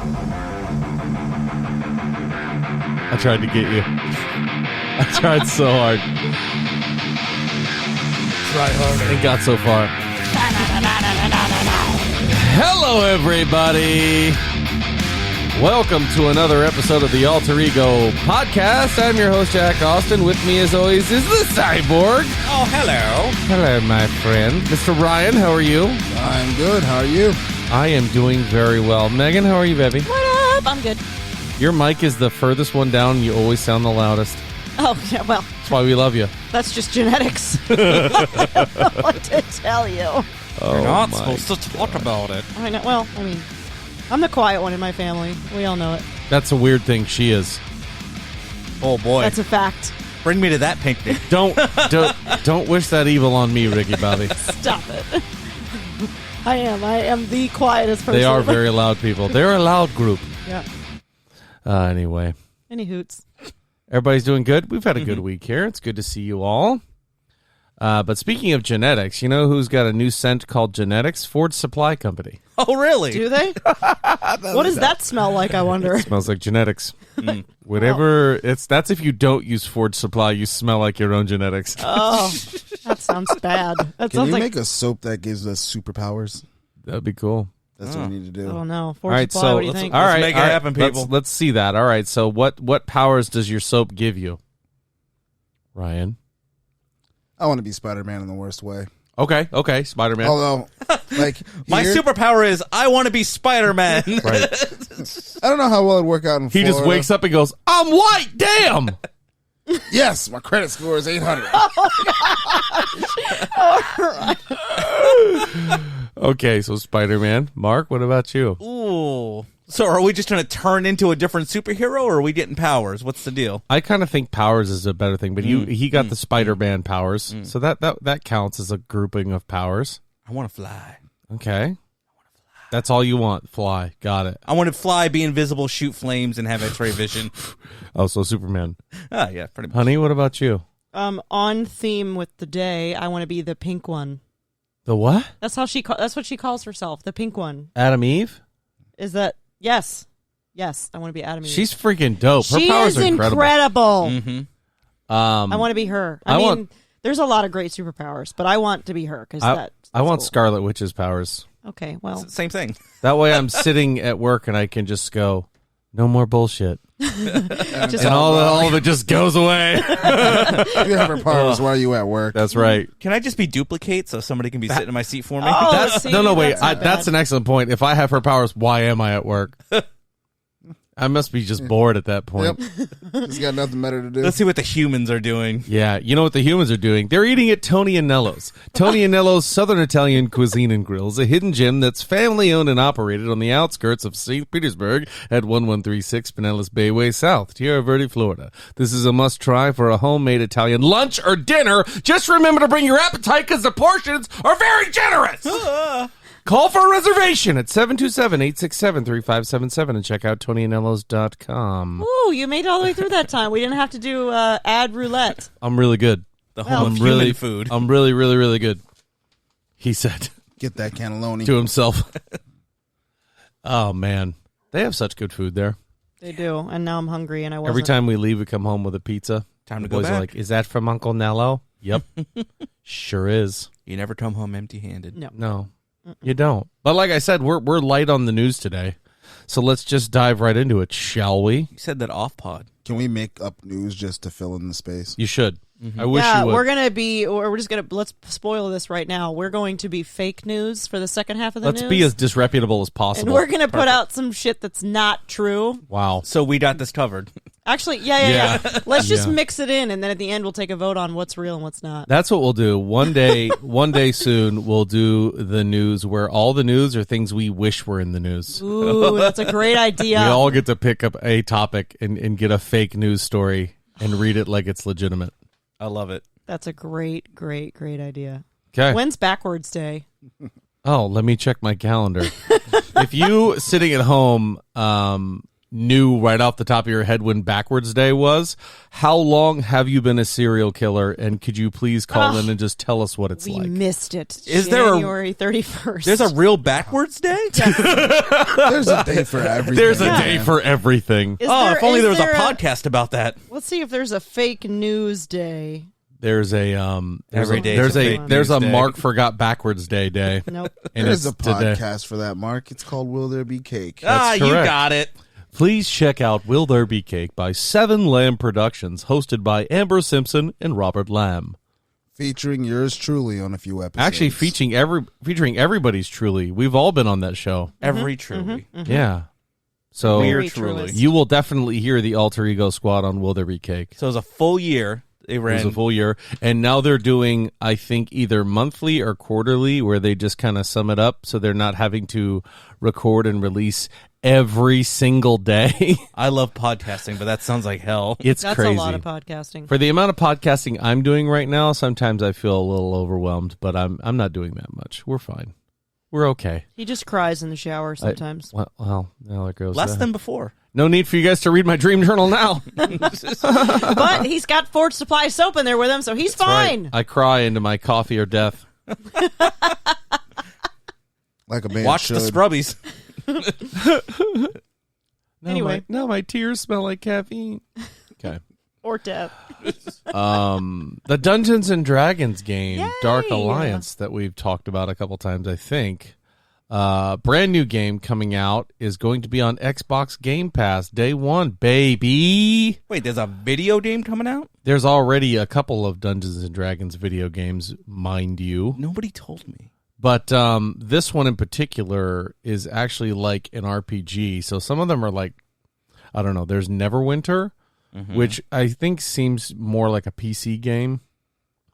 I tried to get you. I tried so hard. Try harder. And got so far. Hello, everybody. Welcome to another episode of the Alter Ego Podcast. I'm your host, Jack Austin. With me, as always, is the Cyborg. Oh, hello. Hello, my friend. Mr. Ryan, how are you? I'm good. How are you? I am doing very well. Megan, how are you, baby? What up? I'm good. Your mic is the furthest one down, and you always sound the loudest. Oh, yeah, well. That's why we love you. That's just genetics. I don't know what to tell you. You're not supposed to talk about it. I know. Well, I mean, I'm the quiet one in my family. We all know it. That's a weird thing. She is. Oh, boy. That's a fact. Bring me to that picnic. Don't wish that evil on me, Ricky Bobby. Stop it. I am the quietest person. They are very loud people. They're a loud group. Yeah. Anyway. Any hoots. Everybody's doing good. We've had a good week here. It's good to see you all. But speaking of genetics, you know who's got a new scent called Genetics? Ford Supply Company. Oh, really? Do they? What does that smell like, I wonder? It smells like genetics. Whatever. That's if you don't use Ford Supply, you smell like your own genetics. Oh, that sounds bad. That Can sounds you like... make a soap that gives us superpowers? That'd be cool. That's what we need to do. I don't know. All Ford right, Supply, so what do you think? all right, make it happen, people. Let's see that. All right, so what powers does your soap give you, Ryan? I want to be Spider-Man in the worst way. Okay, Spider-Man. Although, like, My here, superpower is I want to be Spider-Man. Right. I don't know how well it'd work out in He Florida. just wakes up and goes, "I'm white, damn." Yes, my credit score is 800. Okay, so Spider-Man. Mark, what about you? Ooh. So are we just going to turn into a different superhero, or are we getting powers? What's the deal? I kind of think powers is a better thing, but he got the Spider-Man powers, so that counts as a grouping of powers. I want to fly. Okay. That's all you want. Fly. Got it. I want to fly, be invisible, shoot flames, and have X-ray vision. Oh, so Superman. Ah, yeah, pretty much. Honey, what about you? On theme with the day, I want to be the pink one. The what? That's how that's what she calls herself, the pink one. Adam Eve? Is that... Yes, I want to be Adam Eve. She's freaking dope. Her she powers is are incredible. Mm-hmm. I want to be her. I mean, there's a lot of great superpowers, but I want to be her because I want cool. Scarlet Witch's powers. Okay, well, Same thing. That way I'm sitting at work and I can just go, no more bullshit. just And all of it just goes away. You have her powers while you at work. That's right. Can I just be duplicate so somebody can be sitting in my seat for me? Oh, see, No, wait. that's not That's bad. an excellent point. If I have her powers, why am I at work? I must be just bored at that point. Yep. He's got nothing better to do. Let's see what the humans are doing. Yeah, you know what the humans are doing? They're eating at Tony Anello's. Tony Anello's Southern Italian Cuisine and Grill is a hidden gem that's family-owned and operated on the outskirts of St. Petersburg at 1136 Pinellas Bayway South, Tierra Verde, Florida. This is a must-try for a homemade Italian lunch or dinner. Just remember to bring your appetite because the portions are very generous. Call for a reservation at 727-867-3577 and check out TonyAnellos.com. Ooh, you made it all the way through that time. We didn't have to do ad roulette. I'm really good. The home of human food. I'm really, really, really good. He said Get that cannelloni. to himself. Oh, man. They have such good food there. They do, and now I'm hungry, and I wasn't. Every time we leave, we come home with a pizza. Time to The go boys are back. like, is that from Uncle Nello? Yep. Sure is. You never come home empty-handed. No. You don't. But like I said, we're light on the news today. So let's just dive right into it, shall we? You said that off pod. Can we make up news just to fill in the space? You should. I wish Yeah, you would. we're just gonna let's spoil this right now. We're going to be fake news for the second half of the Let's news. be as disreputable as possible. and we're gonna put out some shit that's not true. Wow. So we got this covered. Actually, yeah. Let's just Yeah. mix it in, and then at the end we'll take a vote on what's real and what's not. That's what we'll do. One day soon, we'll do the news where all the news are things we wish were in the news. Ooh, that's a great idea. We all get to pick up a topic and get a fake news story and read it like it's legitimate. I love it. That's a great idea. Okay. When's Backwards Day? Oh, let me check my calendar. If you sitting at home knew right off the top of your head when Backwards Day was. How long have you been a serial killer? And could you please call in and just tell us what it's We like? missed it. Is there a- January 31st. There's a real backwards day? There's a day for everything. There's a man. day for everything. If only there was a podcast about that. Let's see if there's a fake news day. There's a Every day There's is a a fake there's a news day. Mark forgot Backwards Day. Nope. And There's a it's today. podcast for that, Mark. It's called Will There Be Cake? You correct. got it. Please check out Will There Be Cake by Seven Lamb Productions, hosted by Amber Simpson and Robert Lamb. Featuring yours truly on a few episodes. Actually, featuring everybody's truly. We've all been on that show. Every truly. Yeah. So Weird Very truly. truest. you will definitely hear the Alter Ego Squad on Will There Be Cake. So it was a full year. They It was ran. a full year. And now they're doing, I think, either monthly or quarterly, where they just kind of sum it up so they're not having to record and release every single day. I love podcasting, but that sounds like hell. It's That's crazy. a lot of podcasting. For the amount of podcasting I'm doing right now, sometimes I feel a little overwhelmed, but I'm not doing that much. We're fine. We're okay. He just cries in the shower sometimes. Well, now there goes Less that. than before. No need for you guys to read my dream journal now. But he's got Ford Supply soap in there with him, so he's fine. I cry into my coffee or death. Like a man Watch should. the Scrubbies. Anyway. Now my tears smell like caffeine. Okay. Or death. The Dungeons and Dragons game, Yay! Dark Alliance, that we've talked about a couple times, I think. Brand new game coming out is going to be on Xbox Game Pass day one, baby. Wait, there's a video game coming out? There's already a couple of Dungeons and Dragons video games, mind you. Nobody told me. But this one in particular is actually like an RPG. So some of them are like, I don't know, there's Neverwinter, which I think seems more like a PC game,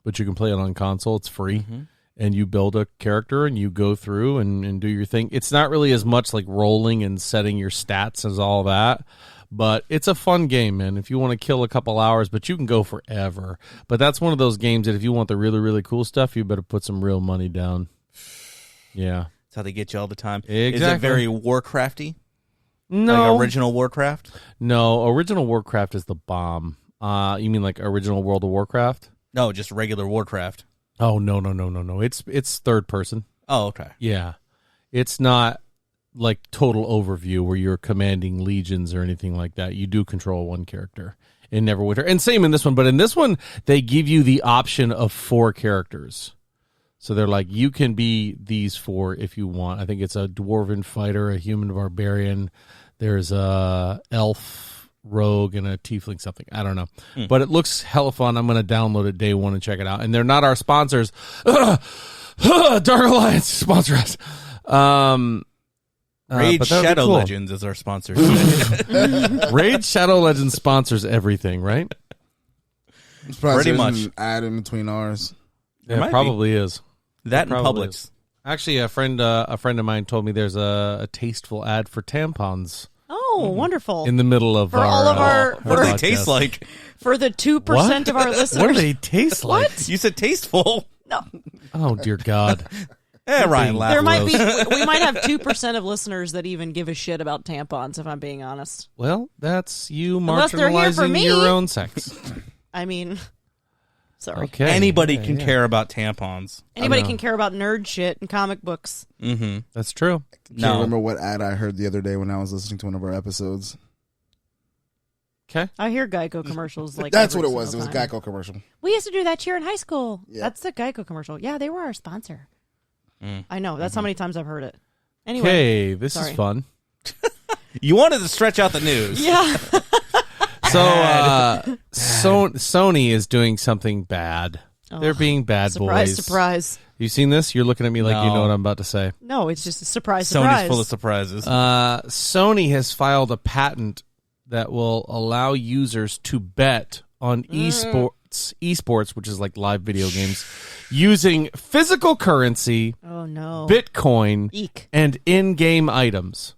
but you can play it on console. It's free. And you build a character and you go through and do your thing. It's not really as much like rolling and setting your stats as all that, but it's a fun game, man. If you want to kill a couple hours, but you can go forever. But that's one of those games that if you want the really, really cool stuff, you better put some real money down. Yeah. That's how they get you all the time. Exactly. Is it very Warcrafty? No. Like original Warcraft? No, original Warcraft is the bomb. You mean like original World of Warcraft? No, just regular Warcraft. Oh, no. It's third person. Oh, okay. Yeah. It's not like total overview where you're commanding legions or anything like that. You do control one character in Neverwinter. And same in this one, but in this one, they give you the option of 4 characters. So they're like, you can be these 4 if you want. I think it's a dwarven fighter, a human barbarian. There's a elf rogue and a tiefling something. I don't know. But it looks hella fun. I'm going to download it day one and check it out. And they're not our sponsors. Dark Alliance sponsor us. Raid but that would be Shadow cool. Legends is our sponsor. Raid Shadow Legends sponsors everything, right? I'm surprised Pretty there's much. an ad in between ours. There Yeah, might it probably is. that and Probably Publix. is. Actually, a friend of mine told me there's a tasteful ad for tampons Oh, wonderful. in the middle of For our. all of our- What do they podcast. taste like? For the 2% of our listeners. What do they taste like? You said tasteful. No. Oh dear God! Ryan laughed. There might be, we might have 2% of listeners that even give a shit about tampons, if I'm being honest. Well, that's you Unless they're here for marginalizing me. your own sex. I mean, sorry. Okay, Anybody Yeah, can yeah. care about tampons. Anybody can care about nerd shit and comic books. Mm-hmm. That's true. Can't No. remember what ad I heard the other day when I was listening to one of our episodes. Okay. I hear Geico commercials like That's every what it was. It was a single time. Geico commercial. We used to do that here in high school. Yeah. That's the Geico commercial. Yeah, they were our sponsor. Mm. I know. That's how many times I've heard it. Anyway. Okay, this Sorry. is fun. You wanted to stretch out the news. Yeah. So, Sony is doing something bad. They're being bad Surprise, boys. surprise. You seen this? You're looking at me like you No. know what I'm about to say. No, it's just a surprise, Sony's surprise. full of surprises. Sony has filed a patent that will allow users to bet on esports, which is like live video games, using physical currency, Oh, no. Bitcoin, Eek. and in-game items.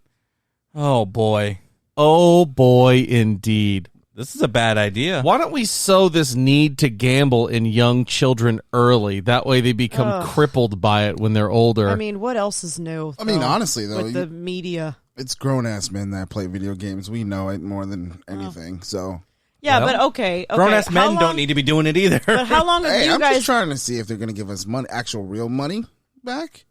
Oh, boy. Oh boy, indeed. This is a bad idea. Why don't we sow this need to gamble in young children early? That way they become crippled by it when they're older. I mean, what else is new? I mean, though, honestly, though, with the media. It's grown ass men that play video games. We know it more than anything. So Yeah, Well, but okay. Grown-ass How men long- don't need to be doing it either. But how long have hey, you I'm guys? just trying to see if they're going to give us money, actual real money back.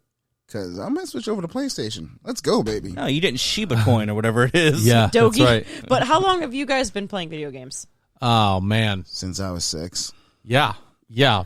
Because I'm going to switch over to PlayStation. Let's go, baby. No, you didn't Shiba coin or whatever it is. Yeah, Dogie. that's right. But how long have you guys been playing video games? Oh man, Since I was 6. yeah,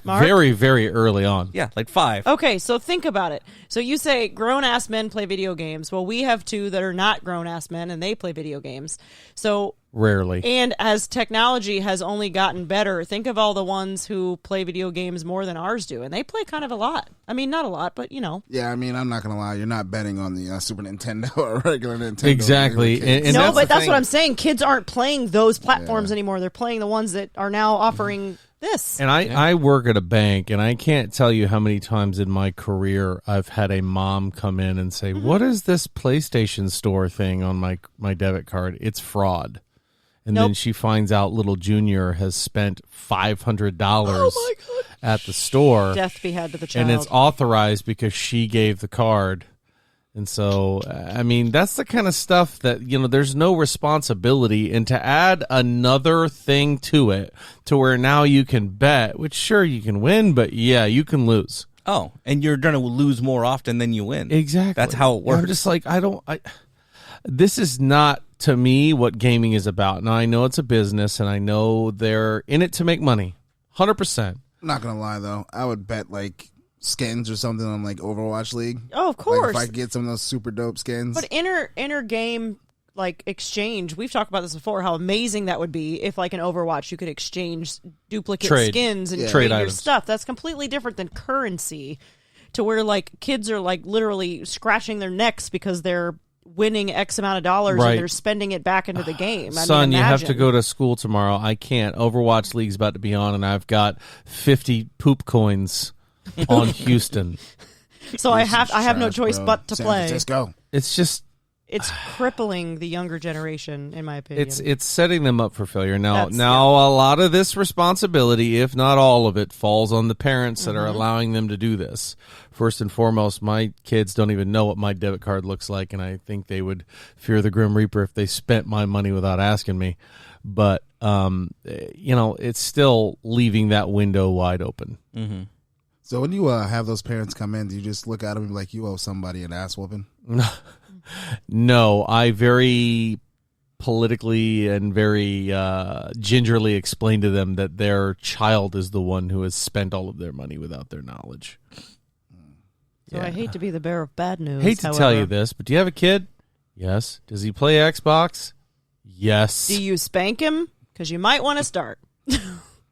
Mark? very, very early on. Yeah, like 5. Okay, so think about it. So you say grown-ass men play video games. Well, we have 2 that are not grown-ass men, and they play video games. So, Rarely. and as technology has only gotten better, think of all the ones who play video games more than ours do, and they play kind of a lot. I mean, not a lot, but you know. Yeah, I mean, I'm not going to lie. You're not betting on the Super Nintendo or regular Nintendo. Exactly. Kids. And No, that's but the that's thing. what I'm saying. Kids aren't playing those platforms anymore. They're playing the ones that are now offering this. And I work at a bank, and I can't tell you how many times in my career I've had a mom come in and say, "What is this PlayStation Store thing on my debit card? It's fraud." And then Nope. she finds out little Junior has spent $500 at the store, Death be had to the child. and it's authorized because she gave the card. And so, I mean, that's the kind of stuff that, there's no responsibility. And to add another thing to it to where now you can bet, which sure you can win, but yeah, you can lose. Oh, and you're going to lose more often than you win. Exactly. That's how it works. I'm just like, this is not, to me, what gaming is about. Now, I know it's a business, and I know they're in it to make money. 100%. I'm not going to lie, though. I would bet, like, skins or something on, like, Overwatch League. Oh, of course. Like, if I get some of those super dope skins. But inner game like exchange, we've talked about this before, how amazing that would be if like in Overwatch you could exchange duplicate Trade. skins and Yeah. trade Trade your items. stuff. That's completely different than currency, to where like kids are like literally scratching their necks because they're winning X amount of dollars Right. and they're spending it back into the game. Son, you have to imagine. go to school tomorrow. I can't. Overwatch League's about to be on, and I've got 50 poop coins on Houston. So I have no Trash, choice bro. but to San play. Francisco. It's just... It's crippling the younger generation, in my opinion. It's setting them up for failure. Now, That's- a lot of this responsibility, if not all of it, falls on the parents that are Mm-hmm. allowing them to do this. First and foremost, my kids don't even know what my debit card looks like, and I think they would fear the Grim Reaper if they spent my money without asking me. But it's still leaving that window wide open. Mm-hmm. So when you have those parents come in, do you just look at them and be like, you owe somebody an ass whooping? No, I very politically and very gingerly explain to them that their child is the one who has spent all of their money without their knowledge. So I hate to be the bearer of bad news. Hate to tell however. you this, but do you have a kid? Yes. Does he play Xbox? Yes. Do you spank him? Because you might want to start.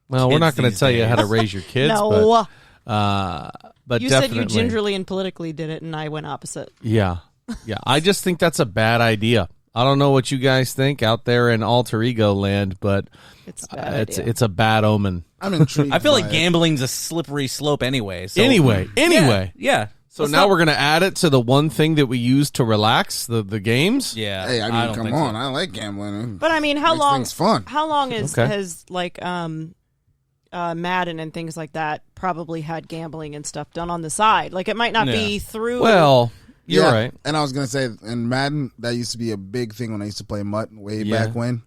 Well, we're Kids not going to these tell you how to days. raise your kids, No. but You definitely. said you gingerly and politically did it, and I went opposite. Yeah. I just think that's a bad idea. I don't know what you guys think out there in alter ego land, but It's a bad idea. it's a bad omen. I'm intrigued. I feel like by it. gambling's a slippery slope anyway. So, Anyway. Yeah. So Let's now not- we're going to add it to the one thing that we use to relax the games. Yeah. Hey, I mean, don't come think on. so. I like gambling. But I mean, how Makes long? things fun. How long Okay. has like Madden and things like that probably had gambling and stuff done on the side? Like it might not be through. Well, you're Yeah, right. And I was going to say, in Madden, that used to be a big thing when I used to play Mutt way Yeah. back when.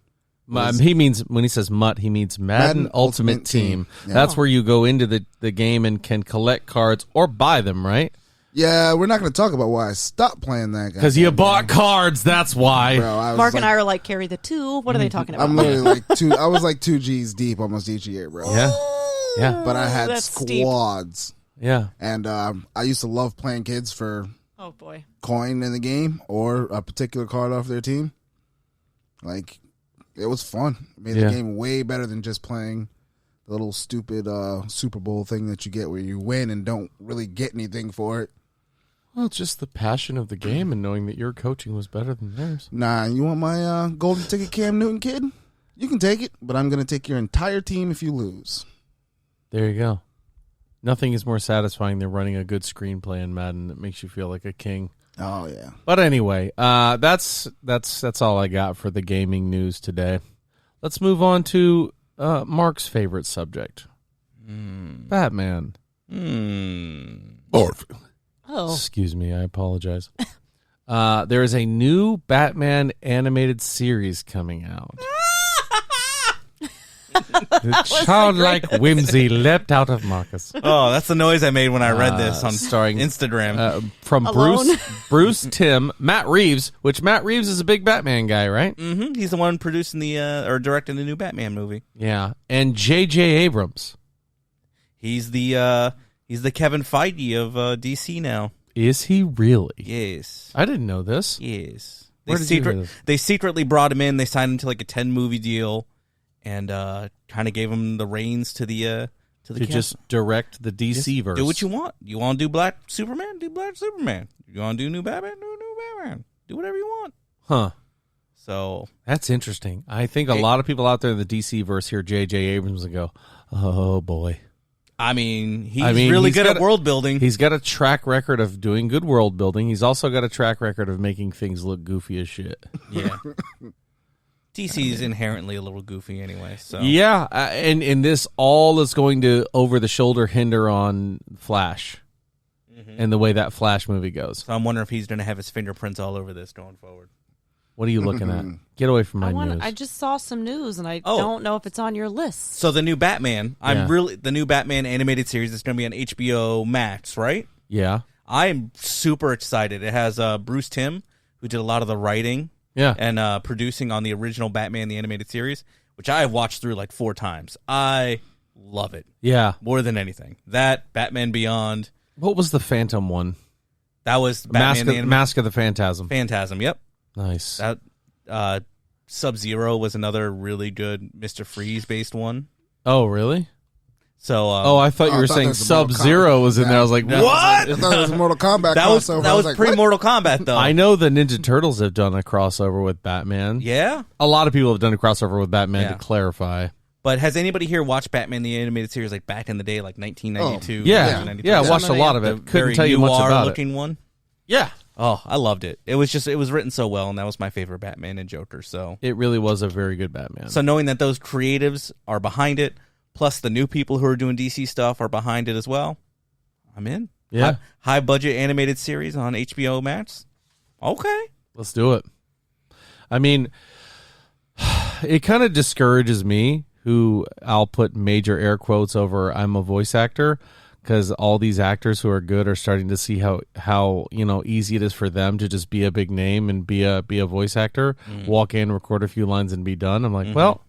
He means, when he says MUT, he means Madden Ultimate Team. Yeah. That's where you go into the game and can collect cards or buy them, right? Yeah, we're not going to talk about why I stopped playing that guy. Because you bought cards, that's why. Bro, I was Mark like, and I are like carry the two. What are they talking about? I'm literally like I was like 2 G's deep almost each year, bro. Yeah. Yeah. But I had That's steep. squads. Yeah. And I used to love playing kids for Oh boy. coin in the game or a particular card off their team. Like, it was fun. It made Yeah. the game way better than just playing the little stupid Super Bowl thing that you get where you win and don't really get anything for it. Well, it's just the passion of the game and knowing that your coaching was better than theirs. Nah, you want my golden ticket Cam Newton kid? You can take it, but I'm going to take your entire team if you lose. There you go. Nothing is more satisfying than running a good screenplay in Madden that makes you feel like a king. Oh, yeah. But anyway, that's all I got for the gaming news today. Let's move on to Mark's favorite subject, Batman. Or Oh. Excuse me, I apologize. There is a new Batman animated series coming out. The childlike whimsy leapt out of Marcus. Oh, that's the noise I made when I read this on starring Instagram. From Alone? Bruce Timm, Matt Reeves, which Matt Reeves is a big Batman guy, right? He's the one producing or directing the new Batman movie. Yeah, and J.J. Abrams. He's the Kevin Feige of DC now. Is he really? Yes. I didn't know this. Yes. Where did you hear this? They secretly brought him in. They signed him to like a 10-movie deal, and kind of gave him the reins to the To cast. just direct the DC verse. Do what you want. You want to do Black Superman? Do Black Superman. You want to do New Batman? Do New Batman. Do whatever you want. Huh. So That's interesting. I think a lot of people out there in the DC verse hear J.J. Abrams and go, oh boy. I mean, he's really good at world building. He's got a track record of doing good world building. He's also got a track record of making things look goofy as shit. Yeah. DC is inherently a little goofy anyway. So Yeah, and this all is going to over the shoulder hinder on Flash and the way that Flash movie goes. So I'm wondering if he's going to have his fingerprints all over this going forward. What are you looking at? Get away from my news. I just saw some news, and I don't know if it's on your list. So the new Batman, the new Batman animated series is going to be on HBO Max, right? Yeah. I'm super excited. It has Bruce Timm, who did a lot of the writing and producing on the original Batman the animated series, which I have watched through like 4 times. I love it. Yeah. More than anything. That, Batman Beyond. What was the Phantom one? That was Batman Mask of the Phantasm. Phantasm, yep. Nice. That Sub-Zero was another really good Mr. Freeze-based one. Oh, really? So, I thought you were saying was a Mortal Sub-Zero Kombat. was in there. I was like, No. what? I thought it was a Mortal Kombat crossover. That was pre-Mortal Kombat, though. I know the Ninja Turtles have done a crossover with Batman. Yeah? A lot of people have done a crossover with Batman, Yeah. to clarify. But has anybody here watched Batman the animated series like back in the day, like 1992? Yeah. 1993? Yeah, I watched a lot of The it. Couldn't very tell you much about it. looking one. Yeah. Oh, I loved it. It was written so well, and that was my favorite Batman and Joker. So It really was a very good Batman. So knowing that those creatives are behind it, plus the new people who are doing DC stuff are behind it as well, I'm in. Yeah. High budget animated series on HBO Max. Okay. Let's do it. I mean, it kind of discourages me, who I'll put major air quotes over I'm a voice actor, because all these actors who are good are starting to see how easy it is for them to just be a big name and be a voice actor, walk in, record a few lines, and be done. I'm like, well,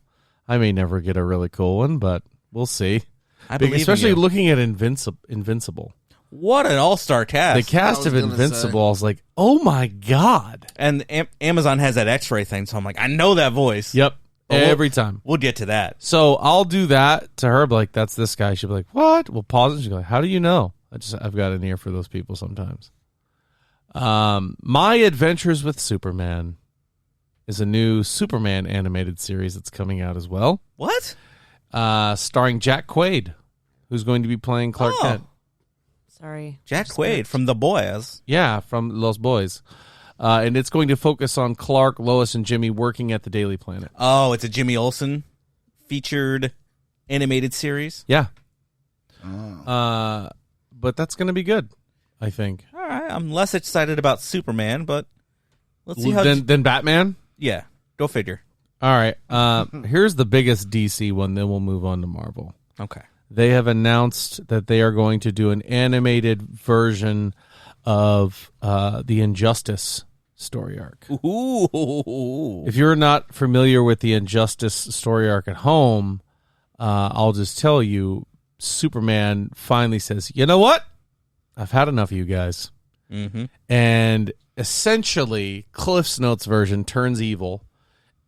I may never get a really cool one, but we'll see. I believe in Especially you. looking at Invincible. What an all-star cast. The cast of gonna Invincible, I was like, oh my God. And Amazon has that X-ray thing, so I'm like, I know that voice. Yep. But Every time. We'll get to that. So I'll do that to her, be like, that's this guy. She'll be like, what? We'll pause it. She'll be like, how do you know? I've got an ear for those people sometimes. My Adventures with Superman is a new Superman animated series that's coming out as well. What? Starring Jack Quaid, who's going to be playing Clark Oh. Kent. Sorry. Jack Quaid from The Boys. Yeah, from Los Boys. And it's going to focus on Clark, Lois, and Jimmy working at the Daily Planet. Oh, it's a Jimmy Olsen featured animated series. Yeah. Oh. But that's going to be good, I think. All right, I'm less excited about Superman, but let's see how. Then Batman? Yeah, go figure. All right. Here's the biggest DC one, then we'll move on to Marvel. Okay. They have announced that they are going to do an animated version of the Injustice story arc. Ooh. If you're not familiar with the Injustice story arc at home, I'll just tell you, Superman finally says, you know what? I've had enough of you guys. Mm-hmm. And essentially, Cliff's Notes version turns evil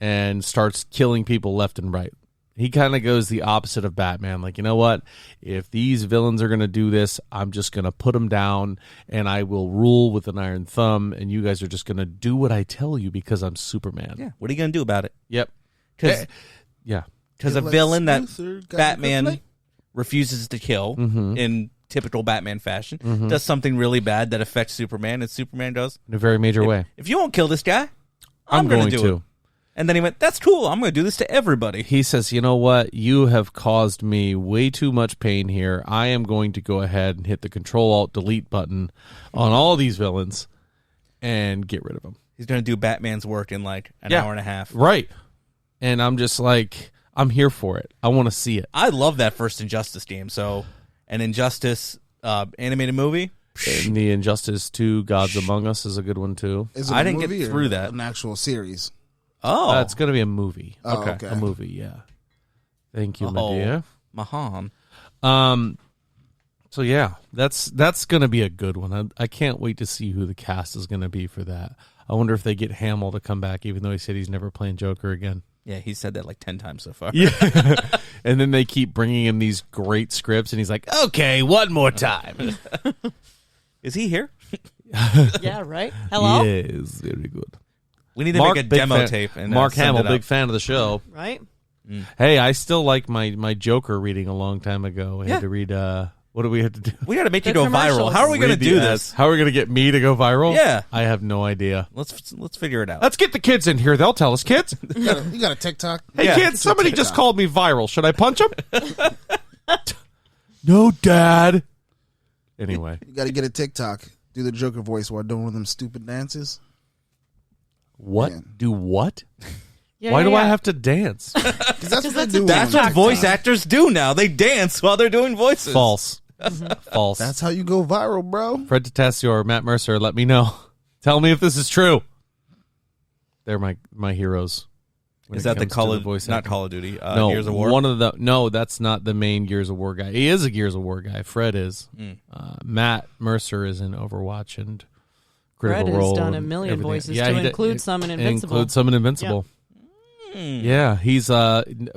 and starts killing people left and right. He kind of goes the opposite of Batman. Like, you know what? If these villains are going to do this, I'm just going to put them down and I will rule with an iron thumb. And you guys are just going to do what I tell you because I'm Superman. Yeah. What are you gonna do about it? Yep. Because Yeah. a villain that Batman refuses to kill in typical Batman fashion does something really bad that affects Superman, and Superman goes, In a very major way. if you won't kill this guy, I'm gonna going do to. it. And then he went, that's cool. I'm going to do this to everybody. He says, you know what? You have caused me way too much pain here. I am going to go ahead and hit the Control-Alt-Delete button on all these villains. and get rid of him. He's going to do Batman's work in like an hour and a half. Right. And I'm just like, I'm here for it. I want to see it. I love that first Injustice game. So an Injustice animated movie. And the Injustice 2 Gods Among Us is a good one, too. Is it I a didn't get movie or through that. an actual series? Oh. It's going to be a movie. Oh, Okay. A movie, yeah. Thank you, my dear. Mahan. So, yeah, that's going to be a good one. I can't wait to see who the cast is going to be for that. I wonder if they get Hamill to come back, even though he said he's never playing Joker again. Yeah, he said that like 10 times so far. Yeah. And then they keep bringing him these great scripts, and he's like, okay, one more time. Is he here? Yeah, right? Hello? Yes, very good. We need to make a demo tape. And Mark send Hamill, it out. big fan of the show. Right? Hey, I still like my Joker reading a long time ago. I had to read, what do we have to do? We got to make you The go viral. commercials. How are we going to Read the do ads. this? How are we going to get me to go viral? Yeah. I have no idea. Let's figure it out. Let's get the kids in here. They'll tell us, kids. You got a TikTok? Hey, Yeah. kids, somebody just called me viral. Should I punch him? No, Dad. Anyway. You got to get a TikTok. Do the Joker voice while doing one of them stupid dances. What? Man. Do what? Yeah, Why yeah, do I yeah. have to dance? Because that's what that's they do. That's on what voice TikTok. actors do now. They dance while they're doing voices. False. False. That's how you go viral, bro. Fred Tatasio or Matt Mercer, let me know. Tell me if this is true. They're my heroes. when Is it that the comes to Call of voice not acting. Call of Duty? No, Gears of War. No, that's not the main Gears of War guy. He is a Gears of War guy. Fred is. Matt Mercer is in Overwatch and Critical Fred has Role. done a and million everything. voices Yeah, to he did- include some in Invincible. Include some in Invincible. Yeah, he's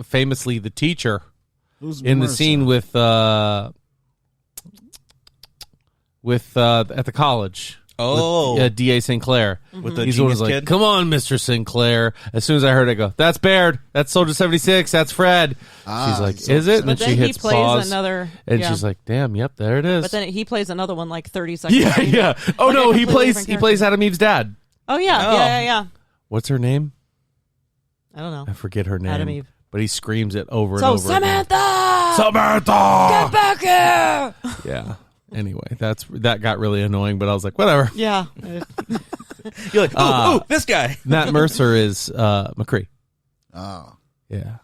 famously the teacher Who's in the Mercer? scene with at the college. Oh. with, D.A. Sinclair. With the He's the one genius who's like, kid? "Come on, Mr. Sinclair." As soon as I heard it, I go, "That's Baird. That's Soldier 76. That's Fred." She's like, so- "Is it?" And But then then she he hits plays pause, another. and yeah. she's like, "Damn, yep, there it is." But then he plays another one like 30 seconds. yeah, later. yeah. Oh Like a no, he completely plays different Adam Eve's dad. Oh yeah, Oh. yeah. What's her name? I don't know. I forget her name. Adam Eve. But he screams it over and So over. again. Samantha, Samantha! get back here! Yeah. Anyway, that got really annoying, but I was like, whatever. Yeah. You're like, ooh, this guy. Matt Mercer is McCree. Oh. Yeah.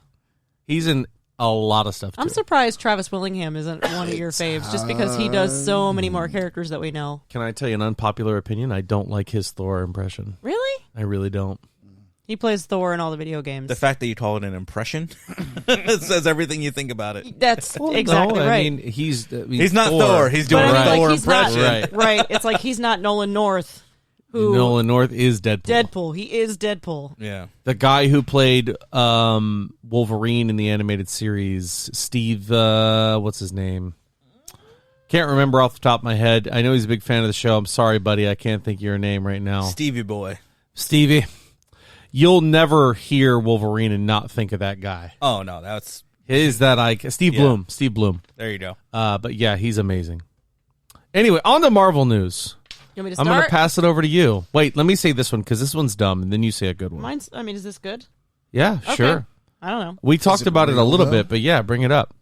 He's in a lot of stuff, too. I'm surprised Travis Willingham isn't one of your faves, just because he does so many more characters that we know. Can I tell you an unpopular opinion? I don't like his Thor impression. Really? I really don't. He plays Thor in all the video games. The fact that you call it an impression it says everything you think about it. That's exactly No, right. I mean, he's not Thor. He's doing but I mean, Thor like, he's impression. not Right. right. It's like he's not Nolan North, who Nolan North is Deadpool. Deadpool. He is Deadpool. Yeah. The guy who played Wolverine in the animated series, Steve, what's his name? Can't remember off the top of my head. I know he's a big fan of the show. I'm sorry, buddy. I can't think of your name right now. Stevie boy. Stevie. You'll never hear Wolverine and not think of that guy. Oh no, that's Is that Steve Yeah. Bloom? Steve Bloom. there you go. But yeah, he's amazing. Anyway, on to Marvel news. You want me to I'm start? going to pass it over to you. Wait, let me say this one because this one's dumb, and then you say a good one. Mine's. I mean, is this good? Yeah, Okay. sure. I don't know. We talked it about it a real, little though? bit, but yeah, bring it up.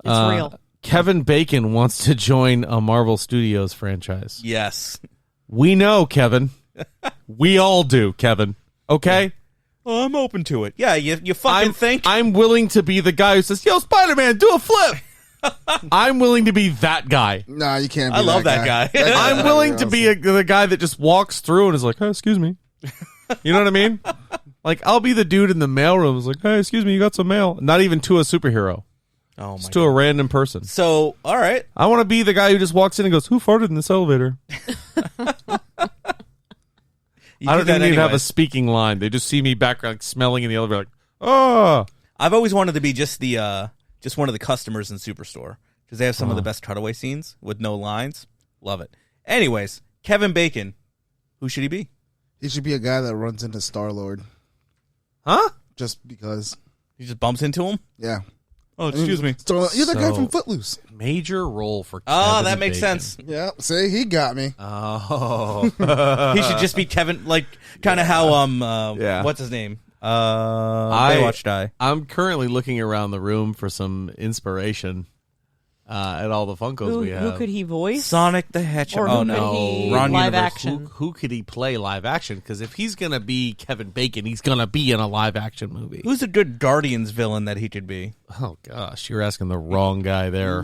It's real. Kevin Bacon wants to join a Marvel Studios franchise. Yes. We know, Kevin. We all do, Kevin. Okay? Well, I'm open to it. Yeah, you fucking think? I'm willing to be the guy who says, "Yo, Spider-Man, do a flip." I'm willing to be that guy. Nah, you can't be I love that guy. I'm willing to be the guy that just walks through and is like, "Hey, excuse me." You know what I mean? Like, I'll be the dude in the mailroom who's like, "Hey, excuse me, you got some mail." Not even to a superhero. Oh my Just to a random person. So, all right. I want to be the guy who just walks in and goes, "Who farted in this elevator?" You I do don't that even have a anyway. speaking line. They just see me back like smelling in the elevator, like, "Oh." I've always wanted to be just one of the customers in Superstore because they have some of the best cutaway scenes with no lines. Love it. Anyways, Kevin Bacon. Who should he be? He should be a guy that runs into Star-Lord. Huh? Just because. He just bumps into him. Yeah. Oh, excuse me. Star-Lord. You're the guy So- from Footloose. Major role for Kevin Oh, that makes Bacon. sense. Yeah. See, he got me. Oh. He should just be Kevin, like kind of how Yeah. what's his name? Baywatch guy. I'm currently looking around the room for some inspiration. at all the Funkos we have. Who could he voice? Sonic the Hedgehog. Or who could he Ron live Universe. action? Who could he play live action? Because if he's going to be Kevin Bacon, he's going to be in a live action movie. Who's a good Guardians villain that he could be? Oh, gosh. You're asking the wrong guy there.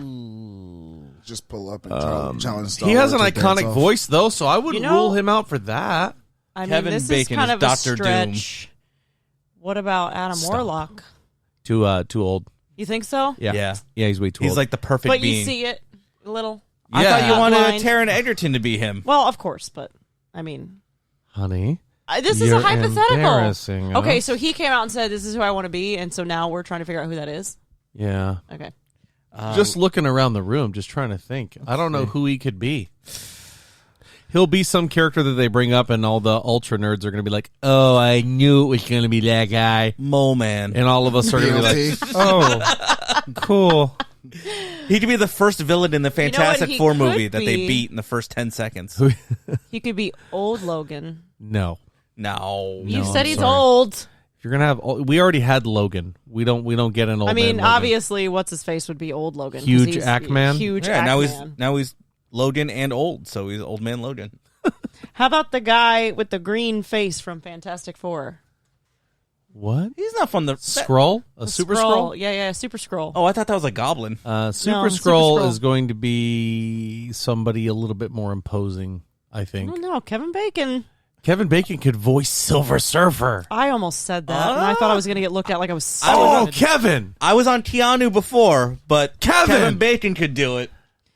Just pull up and challenge Star He has an Wars to dance iconic off. voice, though, so I wouldn't rule him out for that. I mean, Kevin this Bacon is kind is of Dr. a stretch. What about Adam Warlock? Too old. You think so? Yeah, he's way too old. He's like the perfect But being. you see it a little. I thought you wanted Outlined. Taron Egerton to be him. Well, of course, but I mean, Honey, this is you're a hypothetical. embarrassing Okay, us. so he came out and said, "This is who I want to be," and so now we're trying to figure out who that is. Yeah. Okay. Just looking around the room, just trying to think. I don't know who he could be. He'll be some character that they bring up, and all the ultra nerds are going to be like, "Oh, I knew it was going to be that guy." Mole Man. And all of us are going to be like, BLT. "Oh, cool." He could be the first villain in the You know what Fantastic he Four could movie that they be? beat in the first 10 seconds. He could be old Logan. No. No. You No, said I'm he's sorry. old. If you're going to have, we already had Logan. We don't get an old I mean, man Logan. obviously, what's his face would be old Logan. 'cause Huge he's Ackman? Huge Yeah, Ackman. now he's Logan and old, so he's Old Man Logan. How about the guy with the green face from Fantastic Four? What? He's not from the Skrull? A Super Skrull? Yeah, Super Skrull. Oh, I thought that was a goblin. Super No, Super Skrull Skrull. is going to be somebody a little bit more imposing, I I think. don't know. Kevin Bacon. Kevin Bacon could voice Silver Surfer. I almost said that, and I thought I was going to get looked at like I was stupid. Oh, Kevin! I was on Keanu before, but Kevin Bacon could do it.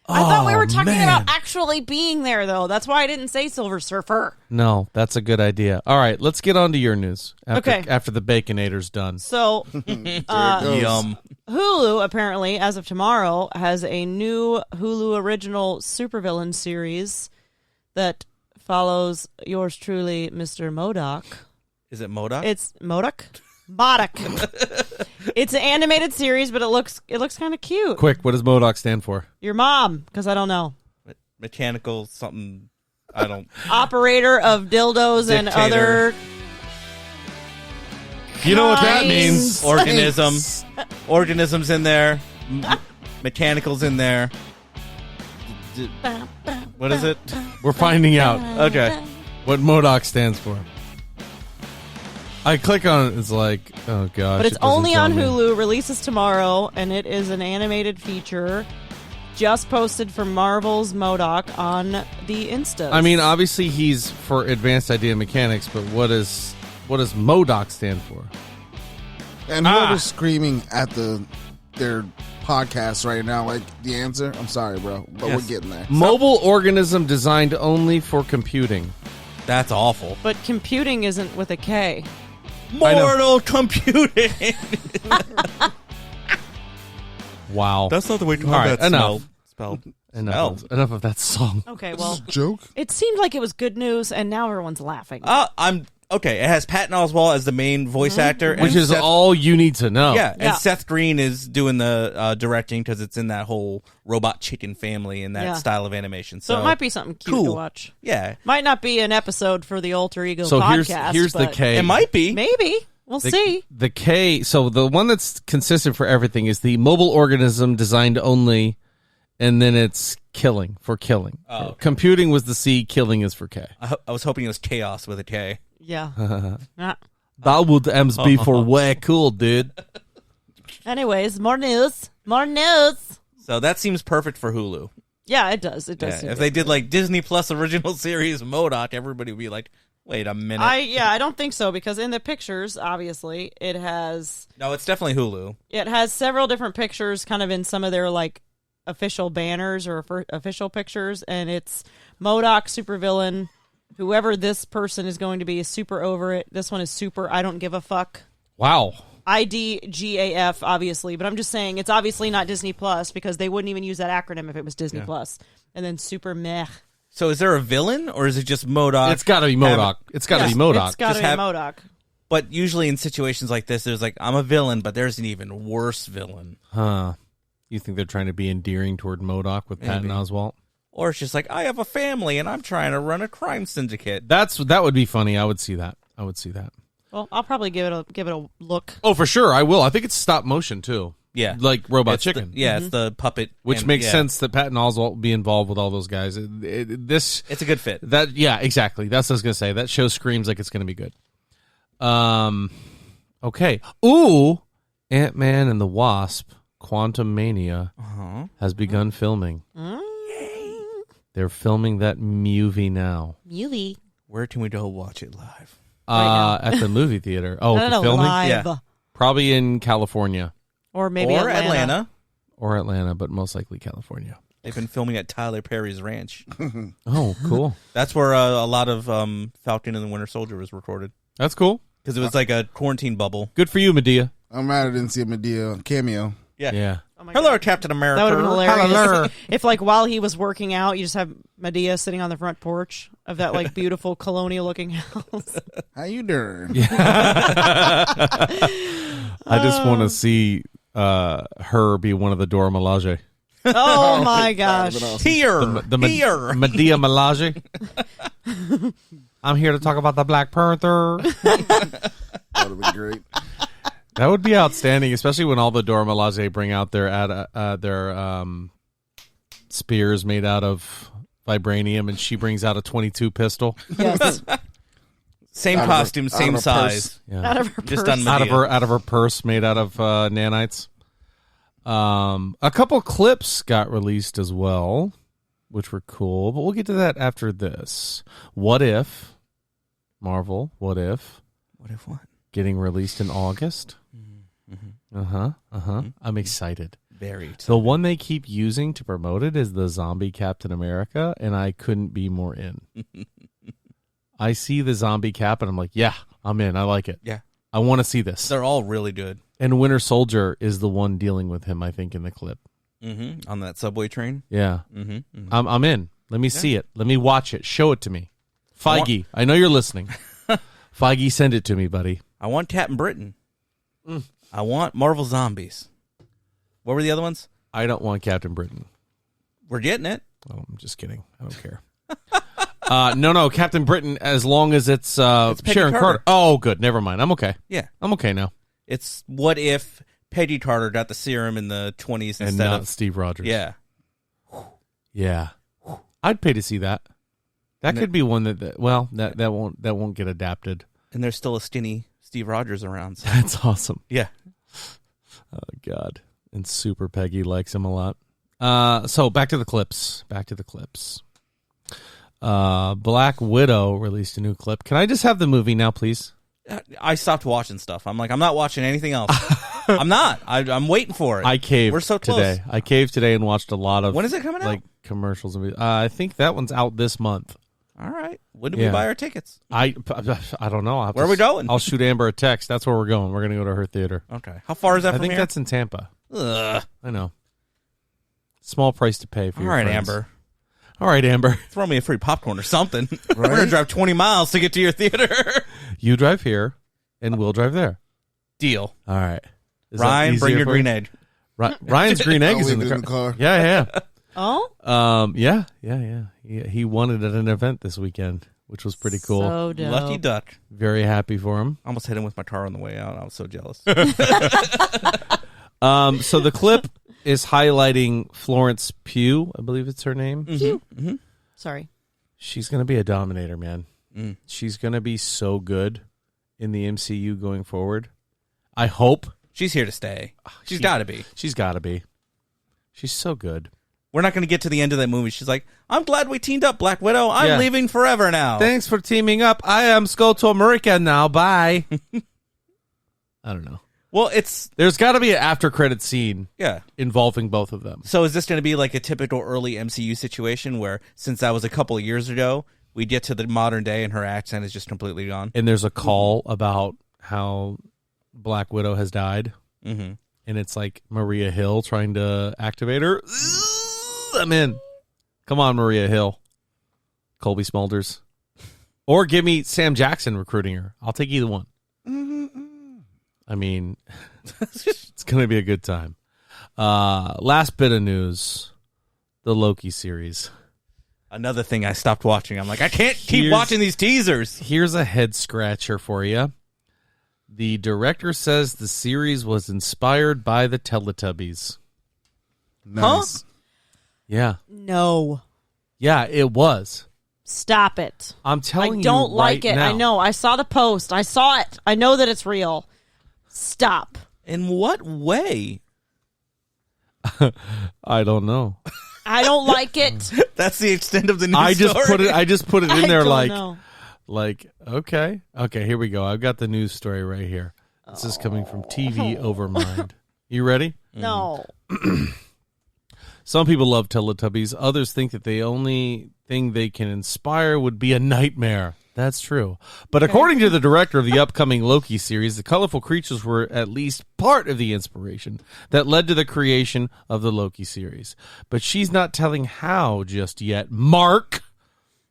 I thought we were Oh, talking man. about actually being there, though. That's why I didn't say Silver Surfer. No, that's a good idea. All right, let's get on to your news Okay. after the Baconator's done. So, Yum. Hulu, apparently, as of tomorrow, has a new Hulu original supervillain series that follows yours truly, Mr. MODOK. Is it MODOK? It's MODOK? MODOK. It's an animated series, but it looks kind of cute. Quick, what does MODOK stand for? Your mom, because I don't know. Mechanical something. I don't. Operator of dildos and Dictator. other You know what that kinds. means. Organisms in there. Mechanicals in there. What is it? We're finding out Okay. what MODOK stands for. I click on it, it's like, oh gosh. But it's it doesn't only tell on me. Hulu, releases tomorrow, and it is an animated feature just posted for Marvel's MODOK on the Insta. I mean, obviously he's for Advanced Idea Mechanics, but what does MODOK stand for? And whoever's screaming at their podcast right now, like the answer, I'm sorry, bro, but Yes. we're getting there. Mobile organism designed only for computing. That's awful. But computing isn't with a K. Mortal computing. Wow. That's not the way All right, enough. Spelled. Enough of that song. Okay, well, Joke? it seemed like it was good news, and now everyone's laughing. I'm okay. It has Patton Oswalt as the main voice actor, and Which is Seth, all you need to know. Yeah, Yeah. and Seth Green is doing the directing because it's in that whole robot chicken family and that Yeah. style of animation. so it might be something cute to cool. watch. Yeah, Might not be an episode for the Alter Ego So podcast. here's the but K. it might be. Maybe. We'll see. The K, so the one that's consistent for everything is the mobile organism designed only, and then it's killing, for killing. Oh, okay. Computing was the C, killing is for K. I was hoping it was chaos with a K. Yeah. Ah. That would M's be for way cool, dude. Anyways, more news. More news. So that seems perfect for Hulu. Yeah, it does. It does. Yeah, if they did like Disney Plus original series MODOK, everybody would be like, "Wait a minute." I don't think so, because in the pictures, obviously, it has No, it's definitely Hulu. several different pictures, kind of in some of their like official banners or official pictures, and it's MODOK supervillain. Whoever this person is going to be is super over it. This one is super I don't give a fuck. Wow. IDGAF, obviously, but I'm just saying it's obviously not Disney Plus, because they wouldn't even use that acronym if it was Disney Plus. And then super meh. So is there a villain or is it just MODOK? It's got to be MODOK. It's got to be MODOK. It's got to Just be have- MODOK. But usually in situations like this, there's like, I'm a villain, but there's an even worse villain. Huh. You think they're trying to be endearing toward MODOK with Patton Oswalt? Or it's just like, I have a family and I'm trying to run a crime syndicate. That would be funny. I would see that. Well, I'll probably give it a look. Oh, for sure. I will. I think it's stop motion, too. like Robot It's Chicken. it's the puppet. Which makes sense that Patton Oswalt will be involved with all those guys. It's a good fit. Exactly. That's what I was going to say. That show screams like it's going to be good. Okay. Ooh, Antman and the Wasp, Quantumania, has begun filming. They're filming that movie now. Movie. Where can we go watch it live? At the movie theater. Oh, no, filming? live. Yeah. Probably in California. Or maybe or Atlanta. Or Atlanta, but most likely California. They've been filming at Tyler Perry's ranch. Oh, cool. That's where a lot of Falcon and the Winter Soldier was recorded. That's cool. Because it was like a quarantine bubble. Good for you, Medea. I'm mad I didn't see a Medea cameo. Yeah. Oh my Hello, God. Captain America. That would have been hilarious. Hello. If like while he was working out, you just have Medea sitting on the front porch of that like beautiful colonial looking house. How you doing? I just want to see her be one of the Dora Milaje. Oh my gosh. Here. The Medea Milaje. I'm here to talk about the Black Panther. That would be great. That would be outstanding, especially when all the Dora Milaje bring out their spears made out of vibranium, and she brings out a .22 pistol. Yes. Same costume, same size. Yeah. Out of her Just purse. done out of her purse made out of nanites. A couple clips got released as well, which were cool, but we'll get to that after this. What if Marvel? What if? What if what? Getting released in August. I'm excited. Very excited. The one they keep using to promote it is the zombie Captain America, and I couldn't be more in. I see the zombie cap, and I'm like, yeah, I'm in. I like it. Yeah. I want to see this. They're all really good. And Winter Soldier is the one dealing with him, I think, in the clip. On that subway train. Yeah. I'm in. Let me see it. Let me watch it. Show it to me. Feige, I know you're listening. Feige, send it to me, buddy. I want Captain Britain. I want Marvel Zombies. What were the other ones? I don't want Captain Britain. We're getting it. Oh, I'm just kidding. I don't care. No, Captain Britain, as long as it's Peggy Sharon Carter. Carter. Oh, good. Never mind. I'm okay. Yeah. I'm okay now. It's what if Peggy Carter got the serum in the 20s And instead not of Steve Rogers. Yeah. Yeah. I'd pay to see that. That could be one that won't get adapted. And there's still a skinny Steve Rogers around. So. That's awesome. Yeah. Oh God. And Super Peggy likes him a lot. So back to the clips. Black Widow released a new clip. Can I just have the movie now, please? I stopped watching stuff. I'm like, I'm not watching anything else. I'm not. I'm waiting for it. I caved. We're so close. Today. I caved today and watched a lot of. When is it coming out? Like commercials and. I think that one's out this month. All right. When do we buy our tickets? I don't know. Where are we going? I'll shoot Amber a text. That's where we're going. We're going to go to her theater. Okay. How far is that I from think here? that's in Tampa. Ugh. I know. Small price to pay for All your right, friends. Amber. All right, Amber. Throw me a free popcorn or something. We're going to drive 20 miles to get to your theater. You drive here, and we'll drive there. Deal. All right. Is that Ryan, bring easier your for green you? egg. Ryan's green egg I'll is in leave the it car. Yeah. Oh? Yeah. He won it at an event this weekend, which was pretty cool. So dope. Lucky duck. Very happy for him. I almost hit him with my car on the way out. I was so jealous. So the clip is highlighting Florence Pugh, I believe it's her name. Mm-hmm. Sorry. She's going to be a dominator, man. Mm. She's going to be so good in the MCU going forward. I hope. She's here to stay. She's got to be. She's got to be. She's so good. We're not going to get to the end of that movie. She's like, I'm glad we teamed up, Black Widow. I'm leaving forever now. Thanks for teaming up. I am Scoto America now. Bye. I don't know. Well, there's got to be an after credit scene involving both of them. So is this going to be like a typical early MCU situation where since that was a couple of years ago, we get to the modern day and her accent is just completely gone? And there's a call about how Black Widow has died. Mm-hmm. And it's like Maria Hill trying to activate her. I'm in. Come on, Maria Hill. Colby Smulders. Or give me Sam Jackson recruiting her. I'll take either one. I mean, it's going to be a good time. Last bit of news. The Loki series. Another thing I stopped watching. I'm like, I can't keep watching these teasers. Here's a head scratcher for you. The director says the series was inspired by the Teletubbies. Nice. Huh? Yeah. No. Yeah, it was. Stop it. I'm telling you, I don't like right it. now. I know. I saw the post. I saw it. I know that it's real. Stop. In what way? I don't know. I don't like it. That's the extent of the news I just story. put it in I there don't know. like okay, here we go. I've got the news story right here. This is coming from TV Overmind. You ready? No. Some people love Teletubbies. Others think that the only thing they can inspire would be a nightmare. That's true. But according to the director of the upcoming Loki series, the colorful creatures were at least part of the inspiration that led to the creation of the Loki series. But she's not telling how just yet. Mark!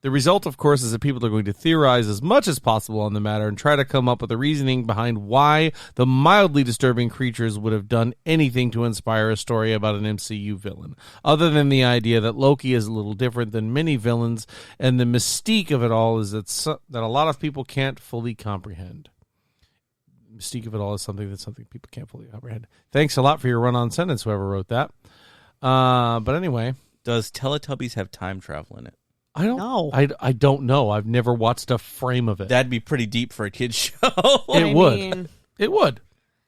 The result, of course, is that people are going to theorize as much as possible on the matter and try to come up with a reasoning behind why the mildly disturbing creatures would have done anything to inspire a story about an MCU villain, other than the idea that Loki is a little different than many villains, and the mystique of it all is that a lot of people can't fully comprehend. Mystique of it all is something people can't fully comprehend. Thanks a lot for your run-on sentence, whoever wrote that. But anyway. Does Teletubbies have time travel in it? I don't know. I don't know. I've never watched a frame of it. That'd be pretty deep for a kid's show. It would. It would.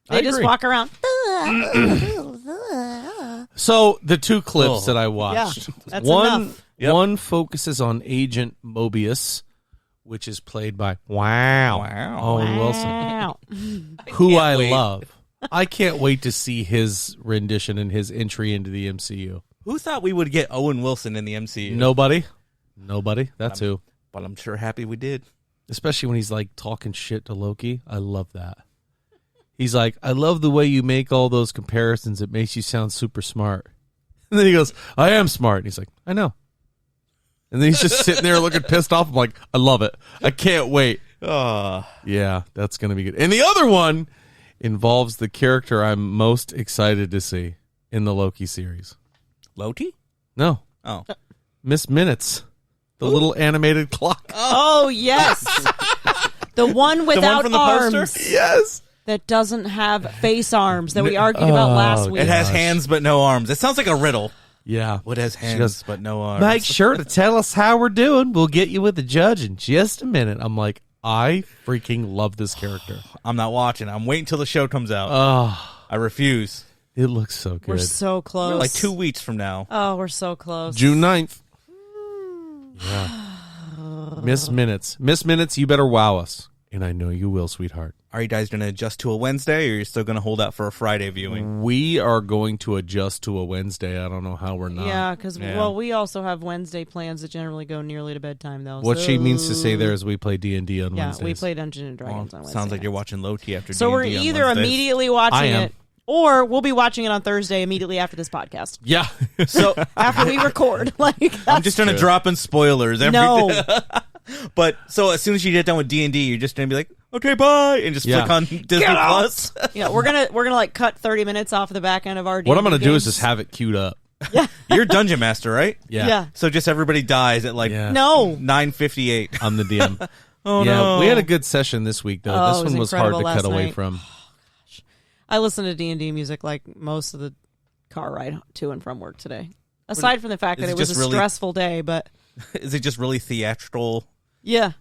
They just walk around. So the two clips that I watched. Yeah, that's enough. One focuses on Agent Mobius, which is played by Owen Wilson, who I love. I can't wait to see his rendition and his entry into the MCU. Who thought we would get Owen Wilson in the MCU? Nobody. That's who. But I'm sure happy we did. Especially when he's like talking shit to Loki. I love that. He's like, I love the way you make all those comparisons. It makes you sound super smart. And then he goes, I am smart. And he's like, I know. And then he's just sitting there looking pissed off. I'm like, I love it. I can't wait. Yeah, that's going to be good. And the other one involves the character I'm most excited to see in the Loki series. Loki? No. Oh. Miss Minutes. The little animated clock. Oh, yes. The one without the one from the arms. poster? Yes. That doesn't have face arms that we argued about last week. It has hands but no arms. It sounds like a riddle. Yeah. What has hands but no arms? Make sure to tell us how we're doing. We'll get you with the judge in just a minute. I'm like, I freaking love this character. I'm not watching. I'm waiting till the show comes out. Oh, I refuse. it looks so good. We're so close. Like 2 weeks from now. Oh, we're so close. June 9th. Yeah. Miss Minutes. Miss Minutes, you better wow us. And I know you will, sweetheart. Are you guys going to adjust to a Wednesday, or are you still going to hold out for a Friday viewing? We are going to adjust to a Wednesday. I don't know how we're not. Yeah, because, well, we also have Wednesday plans that generally go nearly to bedtime, though. What she means to say there is we play D&D on Wednesdays. Yeah, we play Dungeons and Dragons on Wednesday. Sounds like you're watching Loki after So D&D we're on either Wednesdays. immediately watching it, or we'll be watching it on Thursday immediately after this podcast. Yeah. So after we record. I'm just going to drop in spoilers. No. But so as soon as you get done with D&D, you're just going to be like, okay, bye, and just click on Disney Plus. Yeah, we're gonna like cut 30 minutes off the back end of our D&D What I'm going to do is games. just have it queued up. Yeah. You're Dungeon Master, right? Yeah. So just everybody dies at like No. 9:58. I'm the DM. Oh, yeah, no. we had a good session this week, though. Oh, This it was one was hard to incredible cut away last night. from. I listened to D&D music like most of the car ride to and from work today. Aside from the fact that Is it it was just a really- stressful day, but Is it just really theatrical? yeah.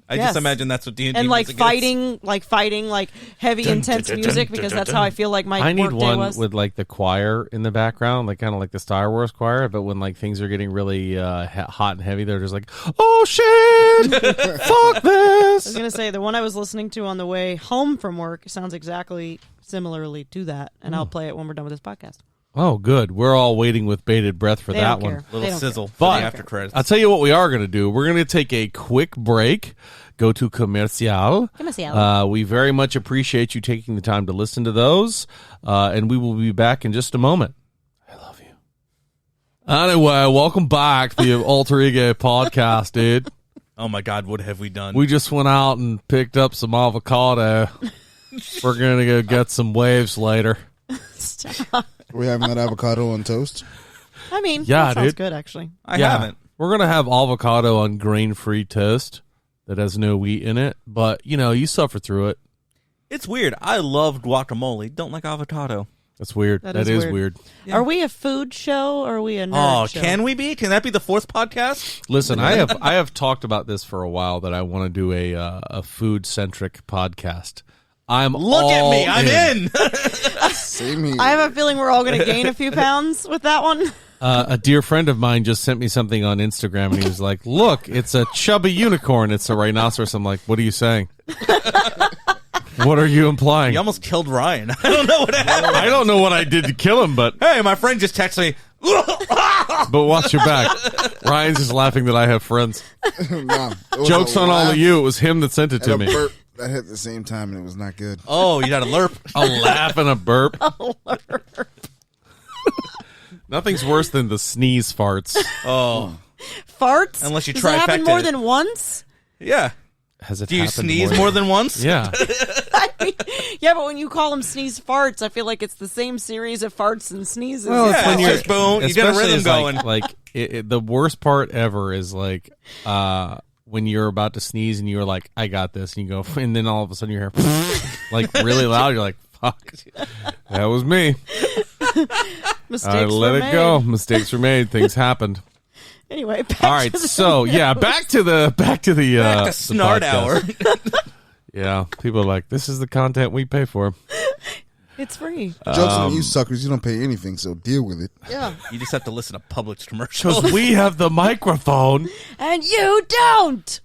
I just imagine that's what D&D And like music fighting like heavy intense music because that's how I feel like my I need work day one was. with like the choir in the background, like kind of like the Star Wars choir. But when like things are getting really hot and heavy, they're just like, "Oh shit, fuck this!" I was gonna say the one I was listening to on the way home from work sounds exactly similarly to that, and I'll play it when we're done with this podcast. Oh, good. We're all waiting with bated breath for They that don't one. care. They Little don't sizzle care. for But the after credits. I'll tell you what we are going to do. We're going to take a quick break, go to commercial. We very much appreciate you taking the time to listen to those, and we will be back in just a moment. I love you. Anyway, welcome back to the Alter Ego podcast, dude. Oh my God, what have we done? We just went out and picked up some avocado. We're going to go get some waves later. Stop. Are we having that avocado on toast? I mean, Yeah, that sounds dude. good actually. I haven't. We're going to have avocado on grain-free toast. that has no wheat in it, but you suffer through it. It's weird. I love guacamole. Don't like avocado. That's weird. That is weird. Yeah. Are we a food show or are we a nerd show? Can we be? Can that be the fourth podcast? Listen, I have talked about this for a while that I want to do a food centric podcast. Look at me. I'm in. Same here. I have a feeling we're all going to gain a few pounds with that one. A dear friend of mine just sent me something on Instagram, and he was like, "Look, it's a chubby unicorn. It's a rhinoceros." I'm like, "What are you saying? What are you implying?" You almost killed Ryan. I don't know what happened. I don't know what I did to kill him, but hey, my friend just texted me. But watch your back. Ryan's just laughing that I have friends. No, Joke's on all of you. It was him that sent it to me. Burp that hit at the same time, and it was not good. Oh, you got a lerp. A laugh and a burp. Nothing's worse than the sneeze farts. Oh. Farts? Unless you Does it happen trifecta more it. than once? Yeah. Has it Do you happened sneeze more than once? Yeah. I mean, yeah, but when you call them sneeze farts, I feel like it's the same series of farts and sneezes. Well, Yeah, when it's you're just boom. You get a especially rhythm as, going. The worst part ever is when you're about to sneeze and you're like, I got this, and you go, and then all of a sudden you hear like really loud. You're like, fuck, that was me. Mistakes I let were it made. go. Mistakes were made. Things happened. Anyway, back All right, to the so yeah, back to the Back to the snart podcast. hour. Yeah, people are like, this is the content we pay for. It's free. Jokes on you suckers. You don't pay anything, so deal with it. Yeah. You just have to listen to Publix commercials. Because we have the microphone. And you don't.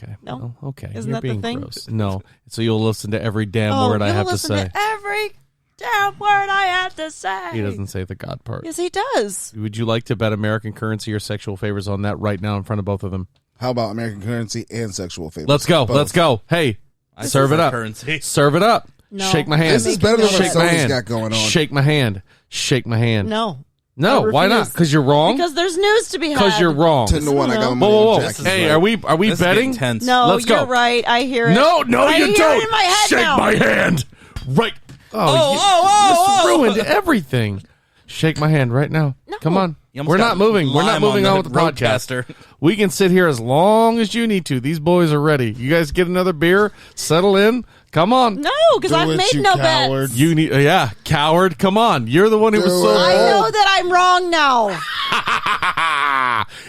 Okay. No. Well, okay. Isn't You're that the being thing? gross. No. So you'll listen to every damn word I you'll have to listen say. every damn word I have to say. He doesn't say the God part. Yes, he does. Would you like to bet American currency or sexual favors on that right now in front of both of them? How about American currency and sexual favors? Let's go. Both. Let's go. Hey, serve it up. Currency. Serve it up. No. Shake my hand. This is better than what Shake my Sony's hand. got going on. Shake my hand. Shake my hand. No. No, I why not? refuse. Because you're wrong? Because there's news to be had. Because you're wrong. 10 to 1, I got Whoa, money Whoa, on whoa, Jack. whoa. Hey, are we This is betting? getting tense. No, Let's go. you're right. I hear it. No, I you hear don't. It in my head Shake now. my hand. Right. Oh, you ruined everything. Shake my hand right now. No. Come on. You almost We're got not moving. We're not lime moving on on the with the podcast. roadcaster. We can sit here as long as you need to. These boys are ready. You guys get another beer. Settle in. Come on. No, because Do I've it, made you no coward. bets. You need. Yeah, coward. Come on. You're the one who was Do so. it. I know that I'm wrong now.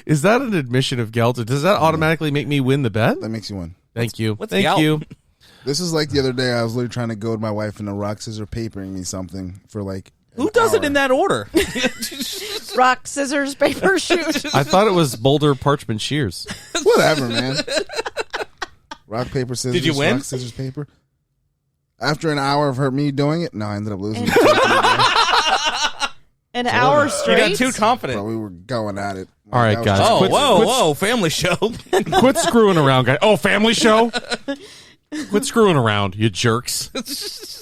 Is that an admission of guilt? Does that automatically make me win the bet? That makes you one. Thank you. what's Thank gout? you. This is like the other day. I was literally trying to goad my wife into rock, scissors, papering me something for like. Who does it in that order? Rock, scissors, paper, shoot. I thought it was Boulder Parchment Shears. Whatever, man. Rock, paper, scissors. Did you win? Rock, scissors, paper. After an hour of me doing it, no, I ended up losing. An hour You straight. got too confident. But we were going at it. All right, That was guys. just- Oh, Quit- whoa, family show. Quit screwing around, guys. Oh, family show? Quit screwing around, you jerks.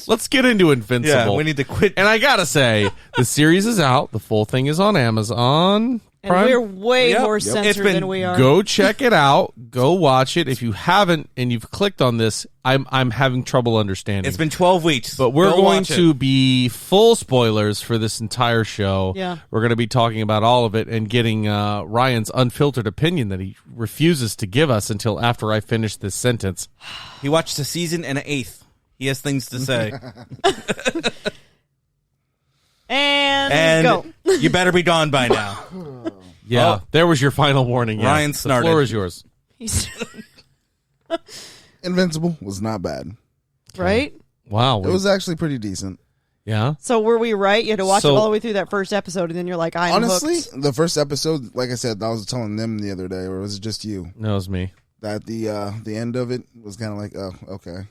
Let's get into Invincible. Yeah, we need to quit. And I gotta say, the series is out. The full thing is on Amazon And Prime. we're way Yep. more Yep. censored It's been- than we are. Go check it out. Go watch it. If you haven't and you've clicked on this, I'm having trouble understanding. It's been 12 weeks. But we're Go going watch it. to be full spoilers for this entire show. Yeah. We're going to be talking about all of it and getting Ryan's unfiltered opinion that he refuses to give us until after I finish this sentence. He watched a season and an eighth. He has things to say. And go. You better be gone by now. Yeah, Oh. there was your final warning. Yeah. Ryan The snarted. floor is yours. He's Invincible was not bad. right. Wow. It was actually pretty decent. Yeah. So were we right? You had to watch So- it all the way through that first episode, and then you're like, I'm Honestly, hooked. the first episode, like I said, I was telling them the other day, or was it just you? That was me. That the end of it was kind of like, oh, okay.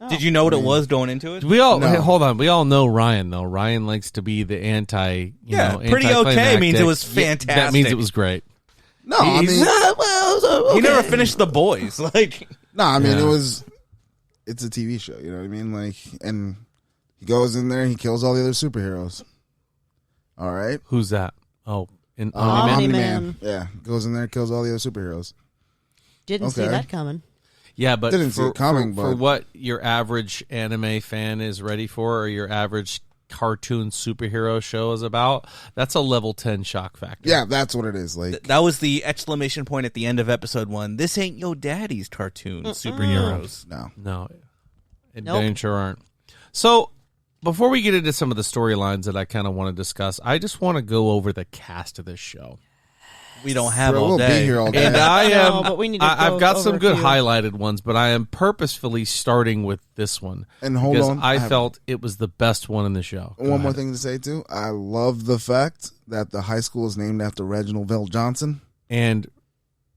Did you know what it was going into it? We all No. hey, hold on. We all know Ryan though. Ryan likes to be the anti. Yeah, know, pretty okay means it anticlimactic. was Yeah, that fantastic. means it was great. No, I mean, He never finished The Boys. Like, no, I mean, Yeah. it was. It's a TV show, you know what I mean? Like, and he goes in there, he kills all the other superheroes. All right, Who's that? Oh, in Omni-Man. Yeah, goes in there, kills all the other superheroes. Didn't see Okay. that coming. Yeah, but Didn't see it coming, for but- what your average anime fan is ready for, or your average cartoon superhero show is about, that's a level 10 shock factor. Yeah, that's what it is. Like that was the exclamation point at the end of episode 1. This ain't your daddy's cartoon superheroes. No. They sure aren't. So, before we get into some of the storylines that I kind of want to discuss, I just want to go over the cast of this show. We don't have all we'll day. be here all day. And I am. No, but we need to I've go got over some a good few. highlighted ones, but I am purposefully starting with this one. And hold because on, I felt it was the best one in the show. Go One more ahead. thing to say too. I love the fact that the high school is named after Reginald VelJohnson, and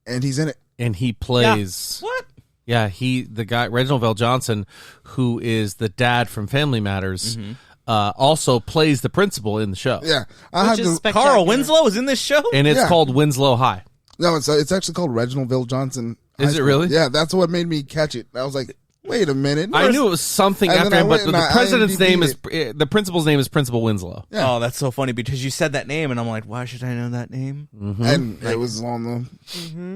he's in it. and he plays. What? Yeah, the guy Reginald VelJohnson, who is the dad from Family Matters, also plays the principal in the show. Yeah, Which is spectacular. Carl Winslow is in this show? And it's Yeah. called Winslow High. No, it's actually called Reginald VelJohnson. Is it really? Yeah, that's what made me catch it. I was like, wait a minute. I knew it was something And then after I him, but went and the I president's name is IMDb'd the principal's name is Principal Winslow. Yeah. Oh, that's so funny because you said that name, and I'm like, why should I know that name? And it was on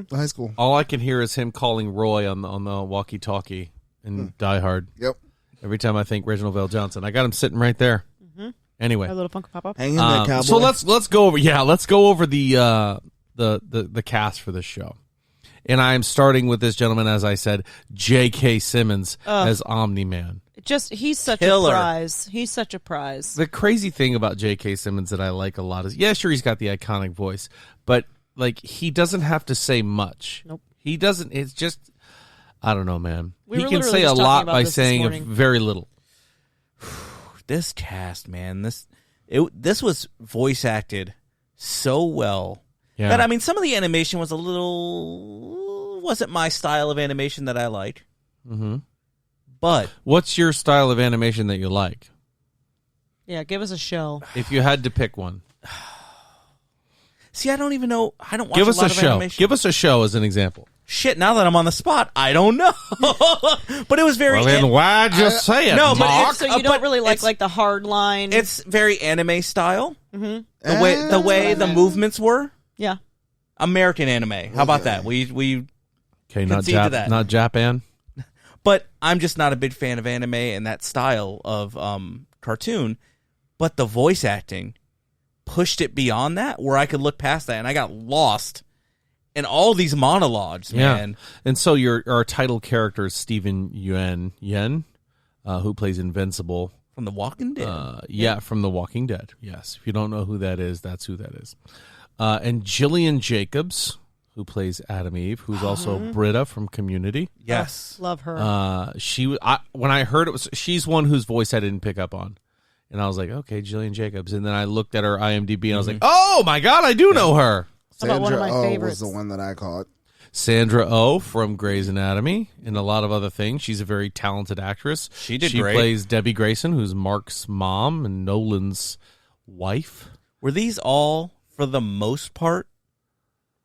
the high school. All I can hear is him calling Roy on the walkie-talkie in Die Hard. Yep. Every time I think Reginald VelJohnson, I got him sitting right there. Anyway, A little Funko Pop-Up. Hang in there, cowboy. so let's go over the cast for this show. And I'm starting with this gentleman, as I said, J.K. Simmons as Omni-Man. He's such Killer. a prize. He's such a prize. The crazy thing about J.K. Simmons that I like a lot is, yeah, sure, he's got the iconic voice, but like he doesn't have to say much. Nope. He doesn't. It's just, I don't know, man. We He were can literally say a just talking lot about by this saying morning. very little. This cast, man, this was voice acted so well. Yeah. That, I mean, some of the animation was wasn't my style of animation that I like. Mm-hmm. But What's your style of animation that you like? Yeah, give us a show. If you had to pick one, see, I don't even know. I don't watch give us a lot a of show. animation. Give us a show as an example. Shit, now that I'm on the spot, I don't know. But it was very... Well, then why'd you say it, no, but Mark? it's- So you but don't really it's- like the hard line. It's very anime style. Mhm. The way the movements were. Yeah. American anime. How about that? We Okay, not concede to that. Not Japan. But I'm just not a big fan of anime and that style of cartoon. But the voice acting pushed it beyond that, where I could look past that, and I got lost in all these monologues, man. And so our title character is Steven Yeun, who plays Invincible. From The Walking Dead. From The Walking Dead. Yes. If you don't know who that is, that's who that is. And Jillian Jacobs, who plays Adam Eve, who's also Britta from Community. Yes. Love her. When I heard she's one whose voice I didn't pick up on. And I was like, okay, Jillian Jacobs. And then I looked at her IMDb and I was like, oh my God, I do know her. How about one of my Sandra Oh favorites? was the one that I caught. Sandra Oh from Grey's Anatomy and a lot of other things. She's a very talented actress. She did She great. plays Debbie Grayson, who's Mark's mom and Nolan's wife. Were these all, for the most part,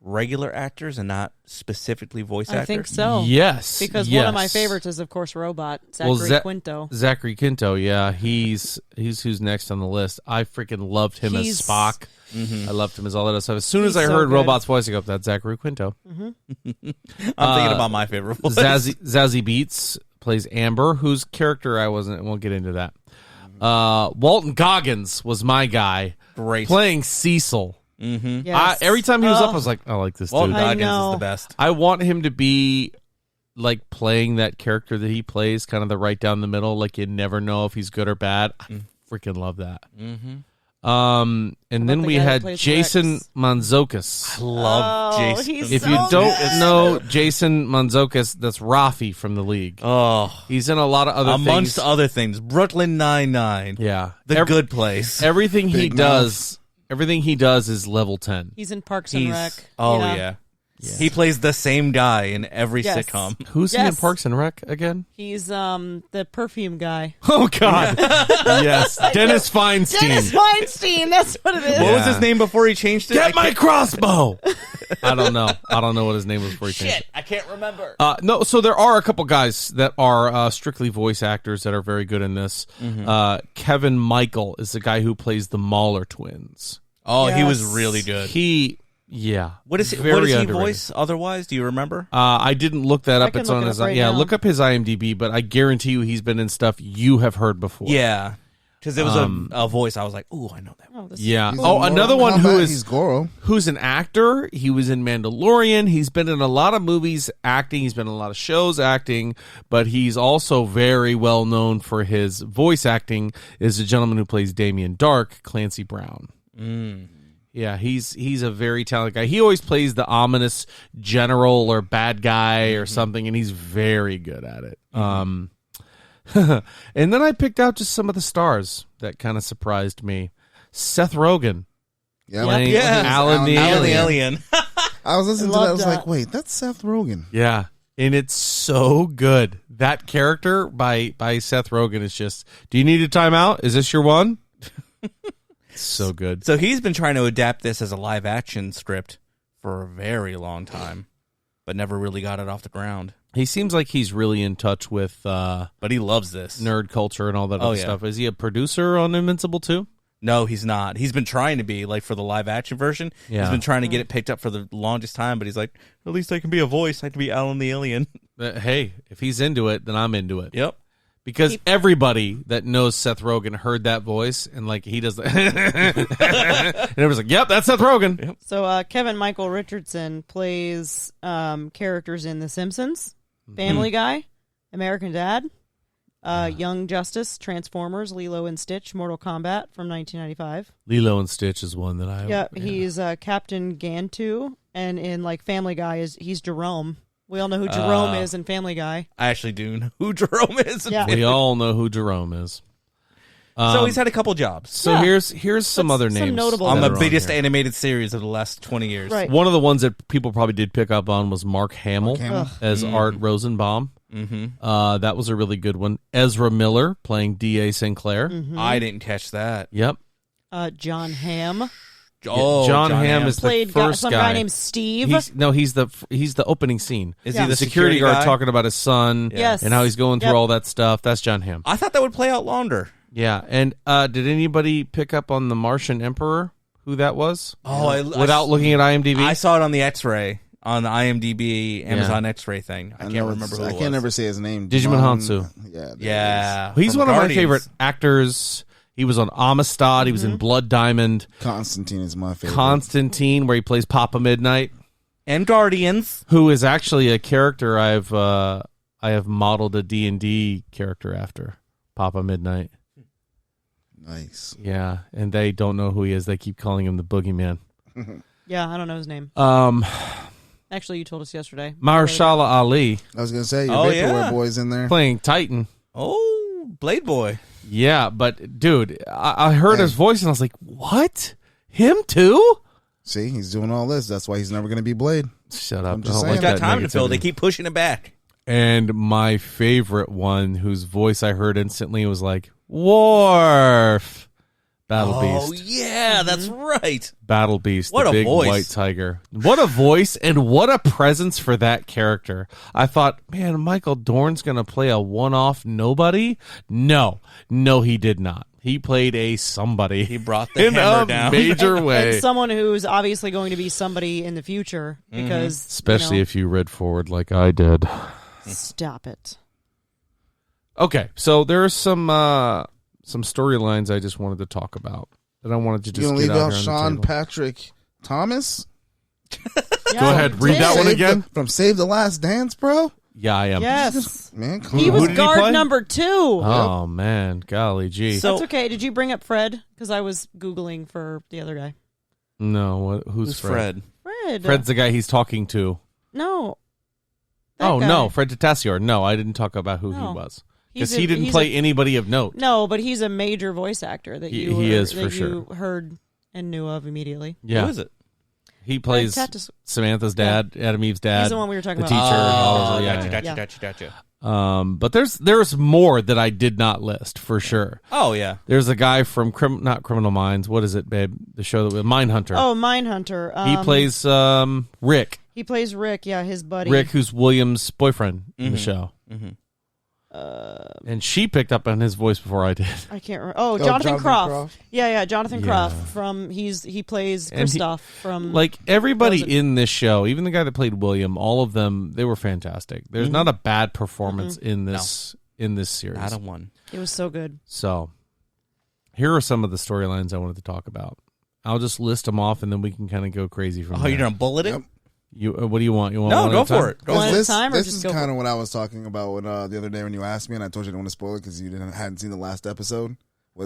regular actors and not specifically voice actors? I think so. Yes. Because yes. one of my favorites is, of course, Robot, Zachary Quinto. Zachary Quinto, yeah. He's who's next on the list. I freaking loved him as Spock. I loved him as all that stuff. As soon as I He's so heard good. Robot's voice, I go, that's Zachary Quinto. I'm thinking about my favorite voice. Zazie Beetz plays Amber, whose character I won't get into that. Walton Goggins was my guy. Great. Playing Cecil. Yes. Every time he was up, I was like, I like this Walton dude. I Goggins know. is the best. I want him to be like playing that character that he plays, kind of the right down the middle, like you never know if he's good or bad. I freaking love that. And then the we guy that had plays Jason Rex? Manzokas. Love Jason. he's If so you don't good. know Jason Manzokas, that's Rafi from The League. Oh, He's in a lot of other amongst things. other things, Brooklyn Nine-Nine. Yeah, The Good Place. Everything he Big does, everything he does is level 10. He's in Parks and Rec. Oh, you know? yeah. He plays the same guy in every Yes. sitcom. Who's he in Yes. Parks and Rec again? He's the perfume guy. Oh God, yes, Dennis Feinstein. Dennis Weinstein. That's what it is. What was Yeah. his name before he changed it? Get my crossbow. I don't know. I don't know what his name was before he changed Shit, I can't remember. it. No, so there are a couple guys that are strictly voice actors that are very good in this. Kevin Michael is the guy who plays the Mahler twins. Oh, he was Yes. really good. What What does he underrated. voice otherwise? Do you remember? I didn't look that I up. can It's look on it his up right now. look up his IMDb, but I guarantee you he's been in stuff you have heard before. Yeah. Because it was a voice. I was like, "Ooh, I know that." Oh, this Yeah. is- Oh, another one He's Goro. who's an actor. He was in Mandalorian. He's been in a lot of movies acting. He's been in a lot of shows acting, but he's also very well known for his voice acting. Is the gentleman who plays Damien Dark, Clancy Brown. Yeah, he's a very talented guy. He always plays the ominous general or bad guy or something, and he's very good at it. And then I picked out just some of the stars that kind of surprised me. Seth Rogen. Playing Alan the Alien. I was listening to that. I was that. like, wait, that's Seth Rogen. Yeah, and it's so good. That character by Seth Rogen is just, do you need a timeout? Is this your one? So good. So he's been trying to adapt this as a live action script for a very long time, but never really got it off the ground. He seems like he's really in touch with But he loves this. nerd culture and all that other stuff. Is he a producer on Invincible too? No, he's not. He's been trying to be, like, for the live action version. Yeah. He's been trying to get it picked up for the longest time, but he's like, at least I can be a voice. I can be Alan the Alien. Hey, if he's into it, then I'm into it. Yep. Because everybody that knows Seth Rogen heard that voice, and like he does, and everyone's like, "Yep, that's Seth Rogen." Yep. So Kevin Michael Richardson plays characters in The Simpsons, Family Guy, American Dad, Young Justice, Transformers, Lilo and Stitch, Mortal Kombat from 1995. Lilo and Stitch is one that I. He's Captain Gantu, and in like Family Guy he's Jerome. We all know who Jerome is in Family Guy. I actually do know who Jerome is. Yeah. We all know who Jerome is. So he's had a couple jobs. So here's some other names notable On the that are biggest here. animated series of the last 20 years. Right. One of the ones that people probably did pick up on was Mark Hamill as Art Rosenbaum. That was a really good one. Ezra Miller playing D.A. Sinclair. I didn't catch that. Yep. John Hamm Oh, John Hamm is the played first some guy named Steve. He's the opening scene. Is Yeah. he the security guard guy? talking about his son Yes. and how he's going through Yep. all that stuff. That's John Hamm. I thought that would play out longer. Yeah. And did anybody pick up on the Martian Emperor? Who that was? Oh, Without looking at IMDb? I saw it on the X-ray, on the IMDb Amazon X-ray thing. I can't remember who it was. I can't never say his name. Digimon Hansu. Yeah. there Yeah. He's from one of my Guardians. favorite actors. He was on Amistad. He was in Blood Diamond. it is. Constantine is my favorite. Constantine, where he plays Papa Midnight, And Guardians. who is actually a character I have modeled a D&D character after, Papa Midnight. Nice. Yeah, and they don't know who he is. They keep calling him the Boogeyman. Yeah, I don't know his name. Actually, you told us yesterday. Mahershala Ali I was gonna say your Oh, Vaporware yeah. boy's in there. playing Titan. Oh, Blade Boy. Yeah, but dude, I heard his voice and I was like, what? Him too? See, he's doing all this. That's why he's never gonna be Blade. Shut up. I'm just I don't saying. like Got that time to fill. negativity. They keep pushing it back. And my favorite one, whose voice I heard instantly, was like, Worf. Battle Oh, Beast. yeah, that's right. Battle Beast. What the a big voice. white tiger. What a voice and what a presence for that character. I thought, man, Michael Dorn's going to play a one-off nobody? No, he did not. He played a somebody. He brought the in hammer a down. major way. And someone who's obviously going to be somebody in the future because Especially if you read forward like I did. Stop it. Okay, so there are some storylines I just wanted to talk about that I wanted to just You gonna get leave out out here on the Sean table. Patrick Thomas? Yeah, Go ahead, read that one Save again. from Save the Last Dance, bro. Yeah, I am. Yes. Man, come He on. was did he play? guard number 2. Oh man, golly gee. So- That's okay. Did you bring up Fred? Because I was Googling for the other guy. No, who's Who's Fred? Fred? Fred's the guy he's talking to. No. That Oh guy. no, Fred Tatasciore. No, I didn't talk about who he No. was He's because a- he didn't he's play a- anybody of note. No, but he's a major voice actor that He you is, for that sure. you heard and knew of immediately. Yeah, Who is it? he plays Tatas- Samantha's dad, Adam Eve's dad. He's the one we were talking the about. teacher. Oh, yeah, gotcha, yeah. gotcha. But there's more that I did not list for sure. Oh, yeah. There's a guy from not Criminal Minds. What is it, babe? The show that Mindhunter. Oh, Mindhunter. He plays Rick. He plays Rick. Yeah, his buddy. Rick, who's William's boyfriend in the show. Mm-hmm. And she picked up on his voice before I did. I can't remember. Oh, Jonathan Croft. Croft. Yeah, Jonathan Yeah. Croft from he plays And he- Kristoff from Like everybody Frozen. in this show, even the guy that played William, all of them, they were fantastic. There's not a bad performance in this series. Not a one. It was so good. So, Here are some of the storylines I wanted to talk about. I'll just list them off, and then we can kind of go crazy from there. You're going to bullet it? Yep. What do you want? You want no, one go at a time? for it. Go One for at it. a time, or This just is go kind for of what I was talking about when, the other day when you asked me, and I told you I didn't want to spoil it because you hadn't seen the last episode.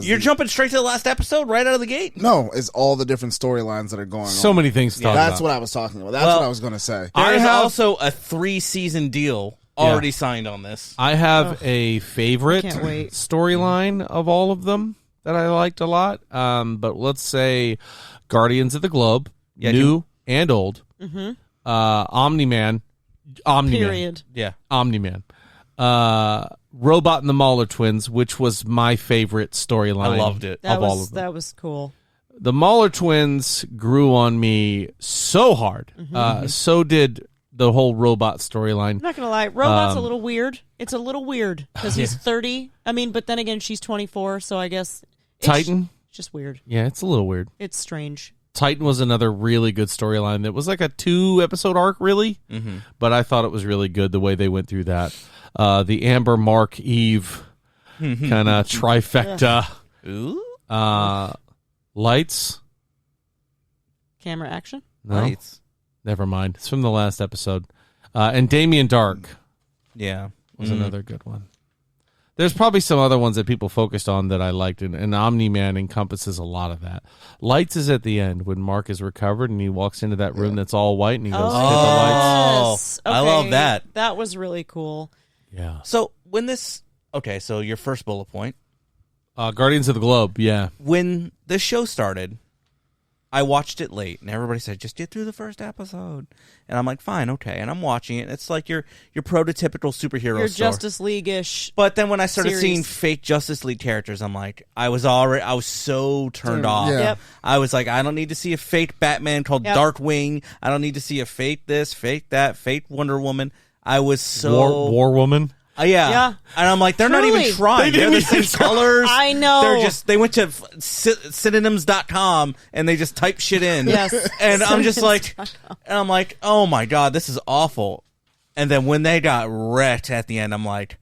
You're jumping straight to the last episode right out of the gate? No, it's all the different storylines that are going on. So many things to talk about. That's what I was talking about. That's what I was going to say. There's also a 3-season deal already signed on this. I have a favorite Can't wait. storyline of all of them that I liked a lot. But let's say Guardians of the Globe, new and old. Mm-hmm. Omni-Man. Period. Yeah. Omni-Man. Robot and the Mauler twins, which was my favorite storyline. I loved it. Of all of them. That was cool. The Mauler twins grew on me so hard. So did the whole robot storyline. I'm not gonna lie, Robot's a little weird. It's a little weird because he's 30. I mean, but then again, she's 24, so I guess Titan. It's just weird. Yeah, it's a little weird. It's strange. Titan was another really good storyline that was like a 2-episode arc, really. But I thought it was really good the way they went through that. The Amber, Mark, Eve kind of trifecta. Ooh. Lights. Camera action. No, Lights. never mind. It's from the last episode. And Damien Dark Yeah. was another good one. There's probably some other ones that people focused on that I liked, and Omni-Man encompasses a lot of that. Lights is at the end when Mark is recovered and he walks into that room that's all white and he goes, hit the lights. Yes. I love that. That was really cool. Yeah. So when this... Okay, so your first bullet point. Guardians of the Globe, yeah. When this show started, I watched it late, and everybody said, just get through the first episode. And I'm like, fine, okay. And I'm watching it, and it's like your prototypical superhero Your story. Justice League-ish. But then when I started series. seeing fake Justice League characters, I'm like, I was so turned off. Yeah. Yep. I was like, I don't need to see a fake Batman called Darkwing. I don't need to see a fake this, fake that, fake Wonder Woman. I was so... War Woman. Yeah. And I'm like, they're not Truly. even trying. They're the same colors. I know. They went to synonyms.com and they just type shit in. Yes. And I'm just like, oh my God, this is awful. And then when they got wrecked at the end, I'm like,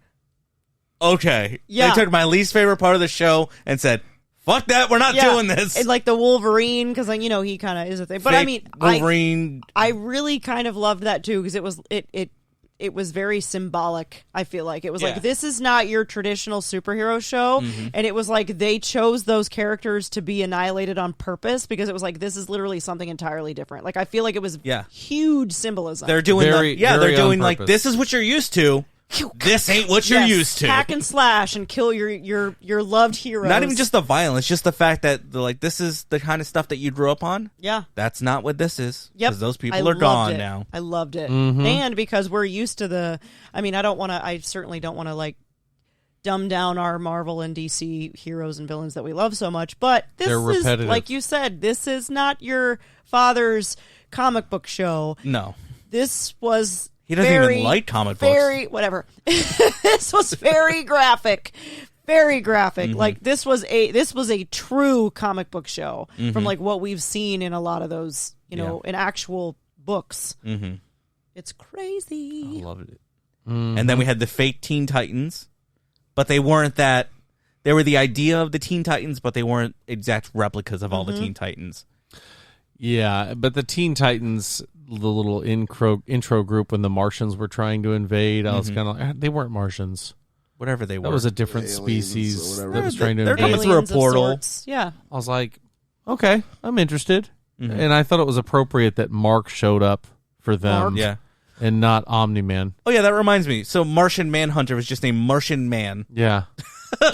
okay. Yeah. They took my least favorite part of the show and said, fuck that, we're not doing this. And like the Wolverine, because like, he kind of is a thing. But Fake I mean, Wolverine. I really kind of loved that too, because it was very symbolic. I feel like it was like, this is not your traditional superhero show. And it was like they chose those characters to be annihilated on purpose, because it was like, this is literally something entirely different. Like, I feel like it was huge symbolism. They're doing very doing on like, purpose. this is what you're used to. This ain't what you're used to. Hack and slash and kill your loved heroes. Not even just the violence, just the fact that this is the kind of stuff that you grew up on. Yeah. That's not what this is. Yep. Because those people I are loved gone it. now. I loved it. And because we're used to I certainly don't want to like dumb down our Marvel and DC heroes and villains that we love so much, but this They're is, repetitive. like you said, this is not your father's comic book show. No. This was He doesn't even like comic books. Whatever. This was very graphic. Very graphic. Like this was a true comic book show from like what we've seen in a lot of those, in actual books. It's crazy. I loved it. And then we had the fake Teen Titans, but they weren't that. They were the idea of the Teen Titans, but they weren't exact replicas of all the Teen Titans. Yeah, but the Teen Titans, the little intro group when the Martians were trying to invade, I was kind of like, they weren't Martians. Whatever they were. That was a different Aliens species or that was trying to they're invade. coming through a Aliens of portal. sorts. Yeah. I was like, okay, I'm interested. And I thought it was appropriate that Mark showed up for them. Mark? Yeah. And not Omni-Man. Oh, yeah, that reminds me. So Martian Manhunter was just named Martian Man. Yeah.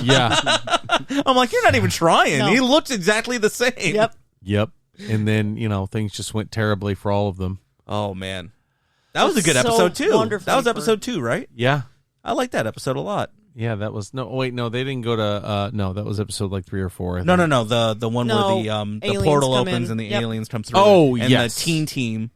Yeah. I'm like, you're not even trying. No. He looks exactly the same. Yep. And then, things just went terribly for all of them. Oh, man. That was a good So episode, too. wonderfully That was episode 2, right? Yeah. I like that episode a lot. Yeah, that was no. Wait, no, they didn't go to. No, that was episode like 3 or 4. I No, think. the one No, where the aliens portal come opens in. and the Yep. aliens come through. Oh, and yes. the teen team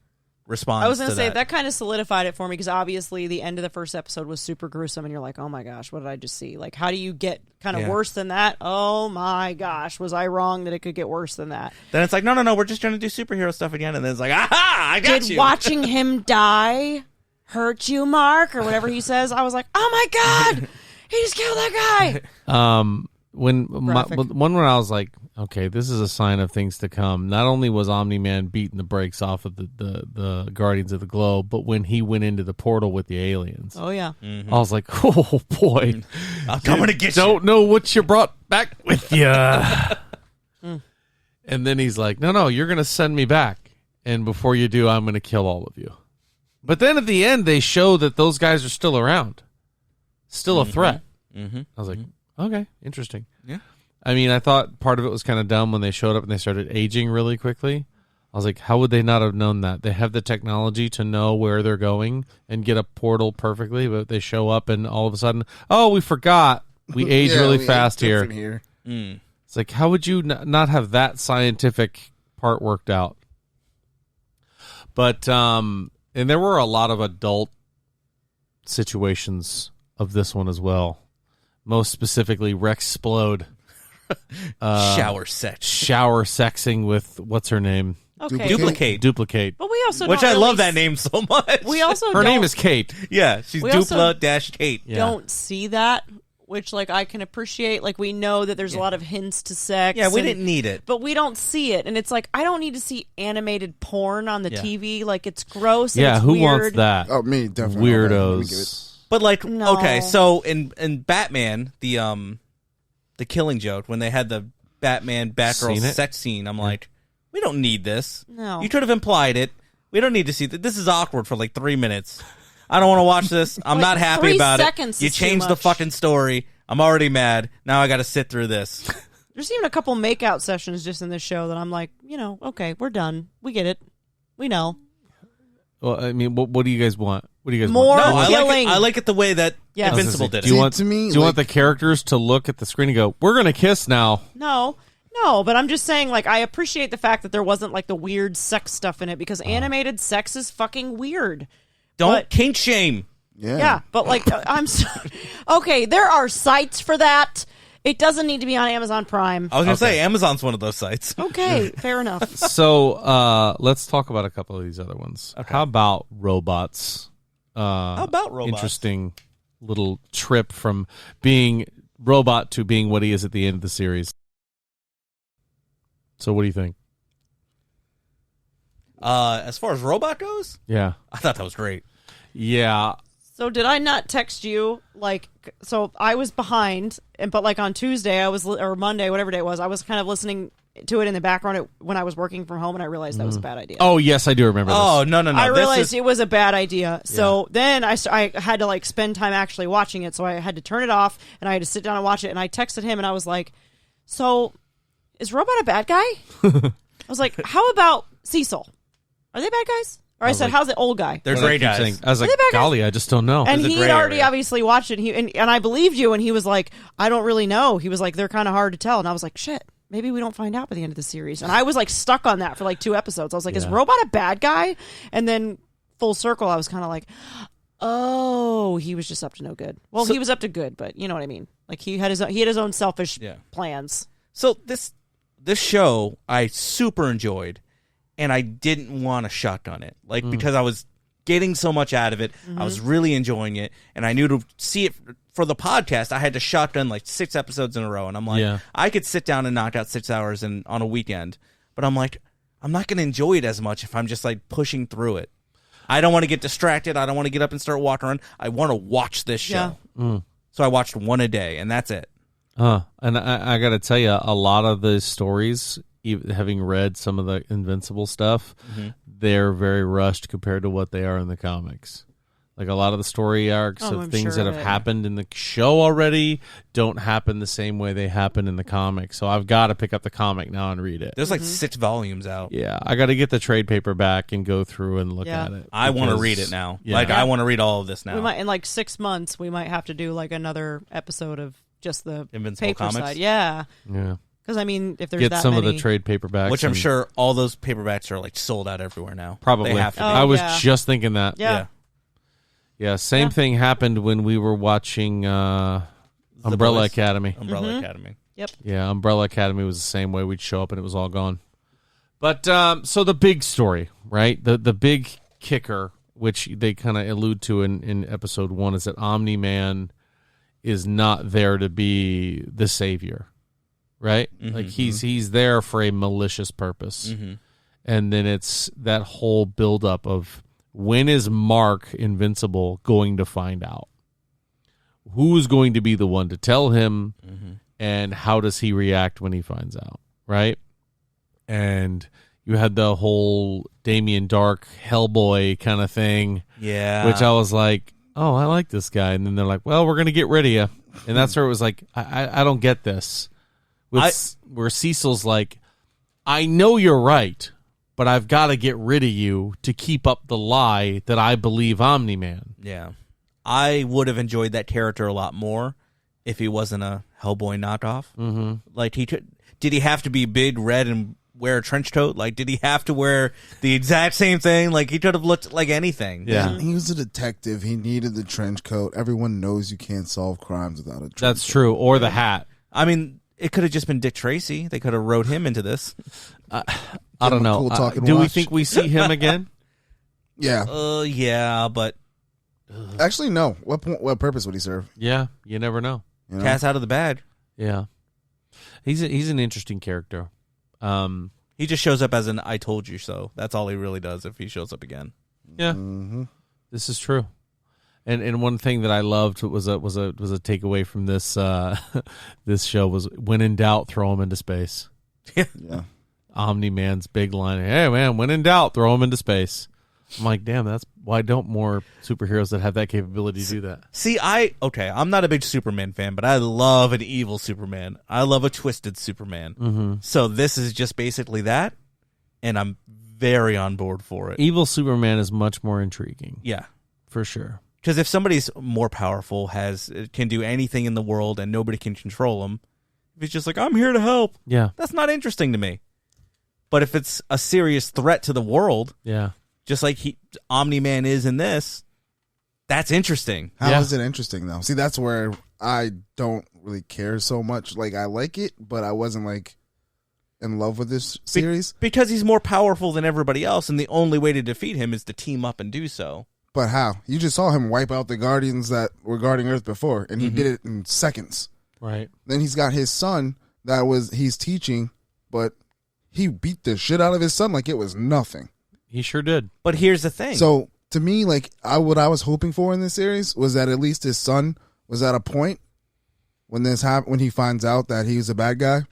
responds. I was going to to say that. that kind of solidified it for me, because obviously the end of the first episode was super gruesome, and you're like, oh my gosh, what did I just see? Like, how do you get kind of Yeah. worse than that? Oh my gosh, was I wrong that it could get worse than that? Then it's like, no, we're just trying to do superhero stuff again, and then it's like, aha, I got Did you. watching him die hurt you, Mark, or whatever he says? I was like, oh my god, he just killed that guy. graphic. one where I was like, okay, this is a sign of things to come. Not only was Omni-Man beating the brakes off of the Guardians of the Globe, but when he went into the portal with the aliens. Oh, yeah. I was like, oh, boy. I'm coming to get you. Don't know what you brought back with you. And then he's like, no, you're going to send me back. And before you do, I'm going to kill all of you. But then at the end, they show that those guys are still around. Still a threat. I was like, okay, interesting. Yeah. I mean, I thought part of it was kind of dumb when they showed up and they started aging really quickly. I was like, how would they not have known that? They have the technology to know where they're going and get a portal perfectly, but they show up and all of a sudden, oh, we forgot. We age really fast here. It's like, how would you not have that scientific part worked out? But, and there were a lot of adult situations of this one as well. Most specifically, Rexplode. Shower sexing with, what's her name? Okay. Duplicate. But we also Which don't I really love that name so much. We also Her name is Kate. Yeah, she's Dupla-Kate. Don't see that, which like I can appreciate. Like we know that there's a lot of hints to sex. Yeah, we didn't need it. But we don't see it. And it's like, I don't need to see animated porn on the TV. Like it's gross and it's who weird. wants that? Oh, me, definitely. Weirdos. But like, No. okay, so in Batman, the Killing Joke, when they had the Batman Batgirl sex scene, I'm like, we don't need this. No. You could have implied it. We don't need to see that. This is awkward for like 3 minutes. I don't want to watch this. I'm not happy 3 about seconds it. You is too changed the much. fucking story. I'm already mad. Now I got to sit through this. There's even a couple makeout sessions just in this show that I'm like, okay, we're done. We get it. We know. Well, I mean, what do you guys want? What do you guys More want? No, killing. I like it the way that Yes. Invincible did Do you it. want to me, do you want the characters to look at the screen and go, "We're gonna kiss now"? No, but I'm just saying, like, I appreciate the fact that there wasn't, like, the weird sex stuff in it, because animated sex is fucking weird. Don't kink shame. Yeah, but, like, I'm so... Okay, there are sites for that. It doesn't need to be on Amazon Prime. I was going to say, Amazon's one of those sites. Okay, fair enough. So let's talk about a couple of these other ones. Okay. How about robots? How about robots? Interesting little trip from being robot to being what he is at the end of the series. So what do you think? As far as robot goes, Yeah. I thought that was great. Yeah. So did I not text you, like, so I was behind, but, like, on Tuesday, or Monday, whatever day it was, I was kind of listening to it in the background when I was working from home, and I realized that was a bad idea. Oh, yes, I do remember this. Oh, no. I realized it was a bad idea. So then I had to, like, spend time actually watching it, so I had to turn it off, and I had to sit down and watch it, and I texted him, and I was like, so, is Robot a bad guy? I was like, how about Cecil? Are they bad guys? Or I said, how's the old guy? They're great guys. I was like, Are they bad guys? golly, I just don't know. And There's a he gray had already area. obviously watched it, and I believed you, and he was like, I don't really know. He was like, they're kind of hard to tell. And I was like, shit, maybe we don't find out by the end of the series. And I was like stuck on that for like 2 episodes. I was like, is Robot a bad guy? And then full circle, I was kind of like, oh, he was just up to no good. Well, he was up to good, but you know what I mean. Like he had his own selfish plans. So this show I super enjoyed, and I didn't want to shotgun it, like because I was getting so much out of it. I was really enjoying it, and I knew to see it for the podcast, I had to shotgun like 6 episodes in a row, and I'm like, I could sit down and knock out 6 hours on a weekend, but I'm like, I'm not going to enjoy it as much if I'm just like pushing through it. I don't want to get distracted. I don't want to get up and start walking around. I want to watch this show. So I watched 1 a day, and that's it. And I got to tell you, a lot of the stories, even having read some of the Invincible stuff, they're very rushed compared to what they are in the comics. Like a lot of the story arcs of things that have happened in the show already don't happen the same way they happen in the comics. So I've got to pick up the comic now and read it. There's like 6 volumes out. Yeah, I got to get the trade paperback and go through and look at it. I want to read it now. Like I want to read all of this now. We might in like 6 months. We might have to do like another episode of just the Invincible paper comics? side. Yeah. Because I mean, if there's get that some many... of the trade paperbacks, which I'm sure all those paperbacks are like sold out everywhere now. Probably. They have to be. I was just thinking that. Yeah. Same thing happened when we were watching Umbrella Academy. Umbrella Academy. Yep. Yeah, Umbrella Academy was the same way. We'd show up and it was all gone. But so the big story, right? The big kicker, which they kind of allude to in episode 1, is that Omni-Man is not there to be the savior, right? Like he's there for a malicious purpose. And then it's that whole buildup of when is Mark Invincible going to find out? Who's going to be the one to tell him, and how does he react when he finds out, right? And you had the whole Damien Dark Hellboy kind of thing, which I was like, oh, I like this guy. And then they're like, well, we're going to get rid of you. And that's where it was like, I don't get this. Where Cecil's like, I know you're right, but I've got to get rid of you to keep up the lie that I believe Omni-Man. Yeah. I would have enjoyed that character a lot more if he wasn't a Hellboy knockoff. Like, did he have to be big, red, and wear a trench coat? Like, did he have to wear the exact same thing? Like, he could have looked like anything. Yeah. He was a detective. He needed the trench coat. Everyone knows you can't solve crimes without a trench coat. That's true. Or the hat. I mean, it could have just been Dick Tracy. They could have wrote him into this. I don't know. Do we think we see him again? Yeah. Yeah, but... Actually, no. What purpose would he serve? Yeah, you never know. You know? Cat's out of the bag. Yeah. He's an interesting character. He just shows up as an I told you so. That's all he really does if he shows up again. Yeah. This is true. And one thing that I loved was a takeaway from this this show was when in doubt, throw him into space. Yeah. Omni-Man's big line, hey man, when in doubt, throw him into space. I'm like, damn, that's why don't more superheroes that have that capability do that? See, I'm not a big Superman fan, but I love an evil Superman. I love a twisted Superman. So this is just basically that, and I'm very on board for it. Evil Superman is much more intriguing. Yeah. For sure. Because if somebody's more powerful, can do anything in the world, and nobody can control him, if he's just like, I'm here to help, that's not interesting to me. But if it's a serious threat to the world... Yeah. Just like Omni-Man is in this, that's interesting. How is it interesting, though? See, that's where I don't really care so much. Like, I like it, but I wasn't, like, in love with this series. Because he's more powerful than everybody else, and the only way to defeat him is to team up and do so. But how? You just saw him wipe out the Guardians that were guarding Earth before, and he did it in seconds. Right. Then he's got his son he's teaching, but he beat the shit out of his son like it was nothing. He sure did. But here's the thing. So, to me, like, what I was hoping for in this series was that at least his son was at a point when when he finds out that he's a bad guy,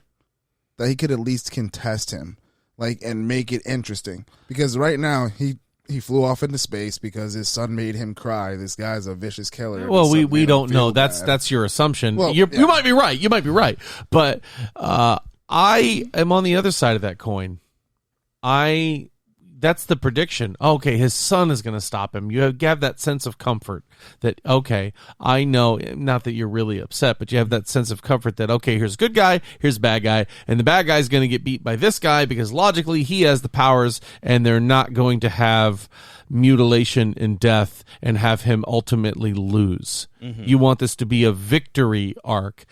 that he could at least contest him, like, and make it interesting. Because right now, he flew off into space because his son made him cry. This guy's a vicious killer. Well, we don't know. That's your assumption. Well, you might be right. You might be right. But I am on the other side of that coin. That's the prediction. Okay, his son is going to stop him. You have that sense of comfort that, okay, I know, not that you're really upset, but you have that sense of comfort that, okay, here's a good guy, here's a bad guy, and the bad guy is going to get beat by this guy because logically he has the powers and they're not going to have mutilation and death and have him ultimately lose. You want this to be a victory arc,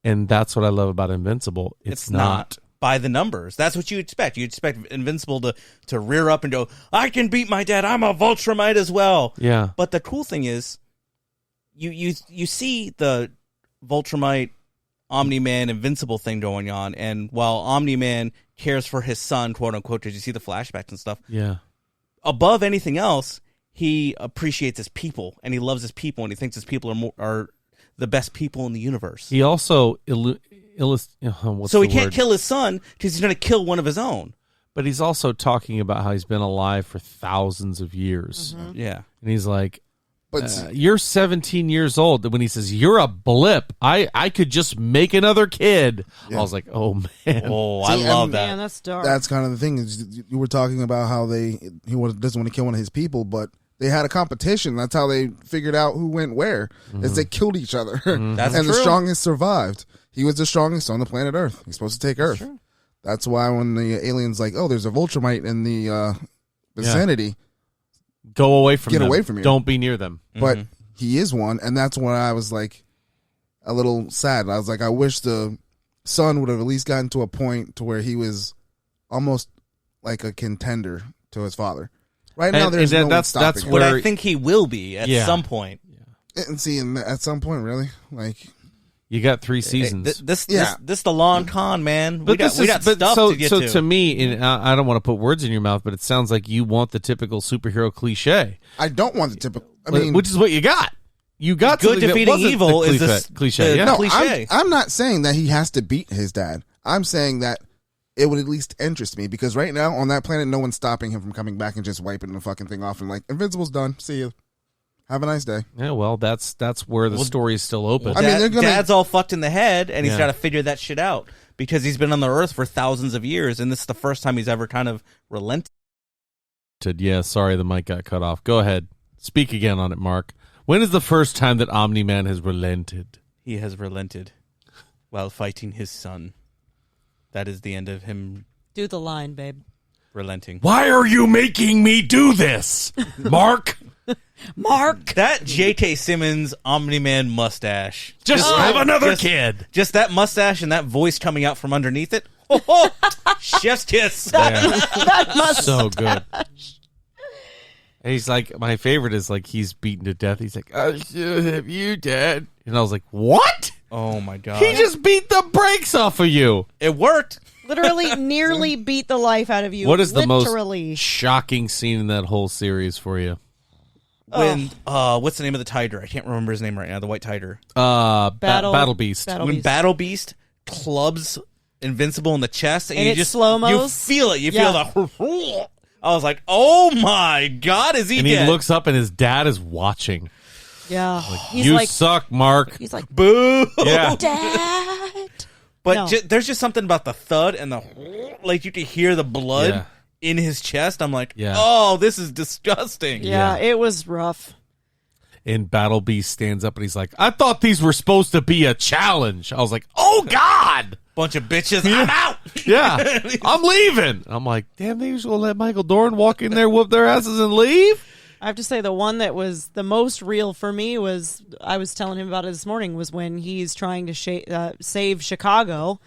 and that's what I love about Invincible. It's not. By the numbers. That's what you expect. You expect Invincible to rear up and go, I can beat my dad. I'm a Vultramite as well. Yeah. But the cool thing is, you see the Vultramite, Omni-Man, Invincible thing going on, and while Omni-Man cares for his son, quote unquote, did you see the flashbacks and stuff? Yeah. Above anything else, he appreciates his people, and he loves his people, and he thinks his people are the best people in the universe. He also so he can't kill his son because he's going to kill one of his own. But he's also talking about how he's been alive for thousands of years. Yeah. And he's like, you're 17 years old. When he says, you're a blip, I could just make another kid. Yeah. I was like, oh, man. Oh, I love that. Man, that's dark. That's kind of the thing. Is you were talking about how he doesn't want to kill one of his people, but they had a competition. That's how they figured out who went where. Is they killed each other. That's and true. The strongest survived. He was the strongest on the planet Earth. He's supposed to take Earth. That's why when the alien's like, oh, there's a Vultramite in the vicinity. Go away from them. Get away from you. Don't be near them. But he is one, and that's when I was like a little sad. I was like, I wish the son would have at least gotten to a point to where he was almost like a contender to his father. Right now, there's no one stopping him. What I think he will be at some point. And see, at some point, really, like you got 3 seasons. This the long con, man. We got stuff to get to. to. So to me, and I don't want to put words in your mouth, but it sounds like you want the typical superhero cliche. I don't want the typical. I mean, which is what you got. You got good defeating evil is the cliche. No, cliche. I'm not saying that he has to beat his dad. I'm saying that it would at least interest me because right now on that planet, no one's stopping him from coming back and just wiping the fucking thing off and like, Invincible's done. See you. Have a nice day. Yeah, well, that's where the story is still open. Well, I mean, Dad's all fucked in the head, and he's got to figure that shit out because he's been on the Earth for thousands of years, and this is the first time he's ever kind of relented. Yeah, sorry, the mic got cut off. Go ahead. Speak again on it, Mark. When is the first time that Omni-Man has relented? He has relented while fighting his son. That is the end of him. Do the line, babe. Relenting. Why are you making me do this, Mark? Mark! That J.K. Simmons Omni-Man mustache. Just have another kid. Just that mustache and that voice coming out from underneath it. Oh, chef's kiss. That mustache. So good. He's like, my favorite is like he's beaten to death. He's like, I should have you, Dad. And I was like, what? Oh, my God. He just beat the brakes off of you. It worked. Literally nearly beat the life out of you. What is the most Literally. shocking scene in that whole series for you? When, what's the name of the tiger? I can't remember his name right now. The white tiger. Battle Beast. When Battle Beast clubs Invincible in the chest. And you just slow-mos. You feel it. You feel the... I was like, oh my God, is he dead? And he looks up and his dad is watching. Yeah. He's you suck, Mark. He's like, boo. Yeah. Dad. But there's just something about the thud and the, like you could hear the blood in his chest. I'm like, oh, this is disgusting. Yeah, it was rough. And Battle Beast stands up and he's like, I thought these were supposed to be a challenge. I was like, oh God. Bunch of bitches, I'm out. Yeah, I'm leaving. I'm like, damn, they usually let Michael Dorn walk in there, whoop their asses, and leave. I have to say the one that was the most real for me was, I was telling him about it this morning, was when he's trying to save Chicago,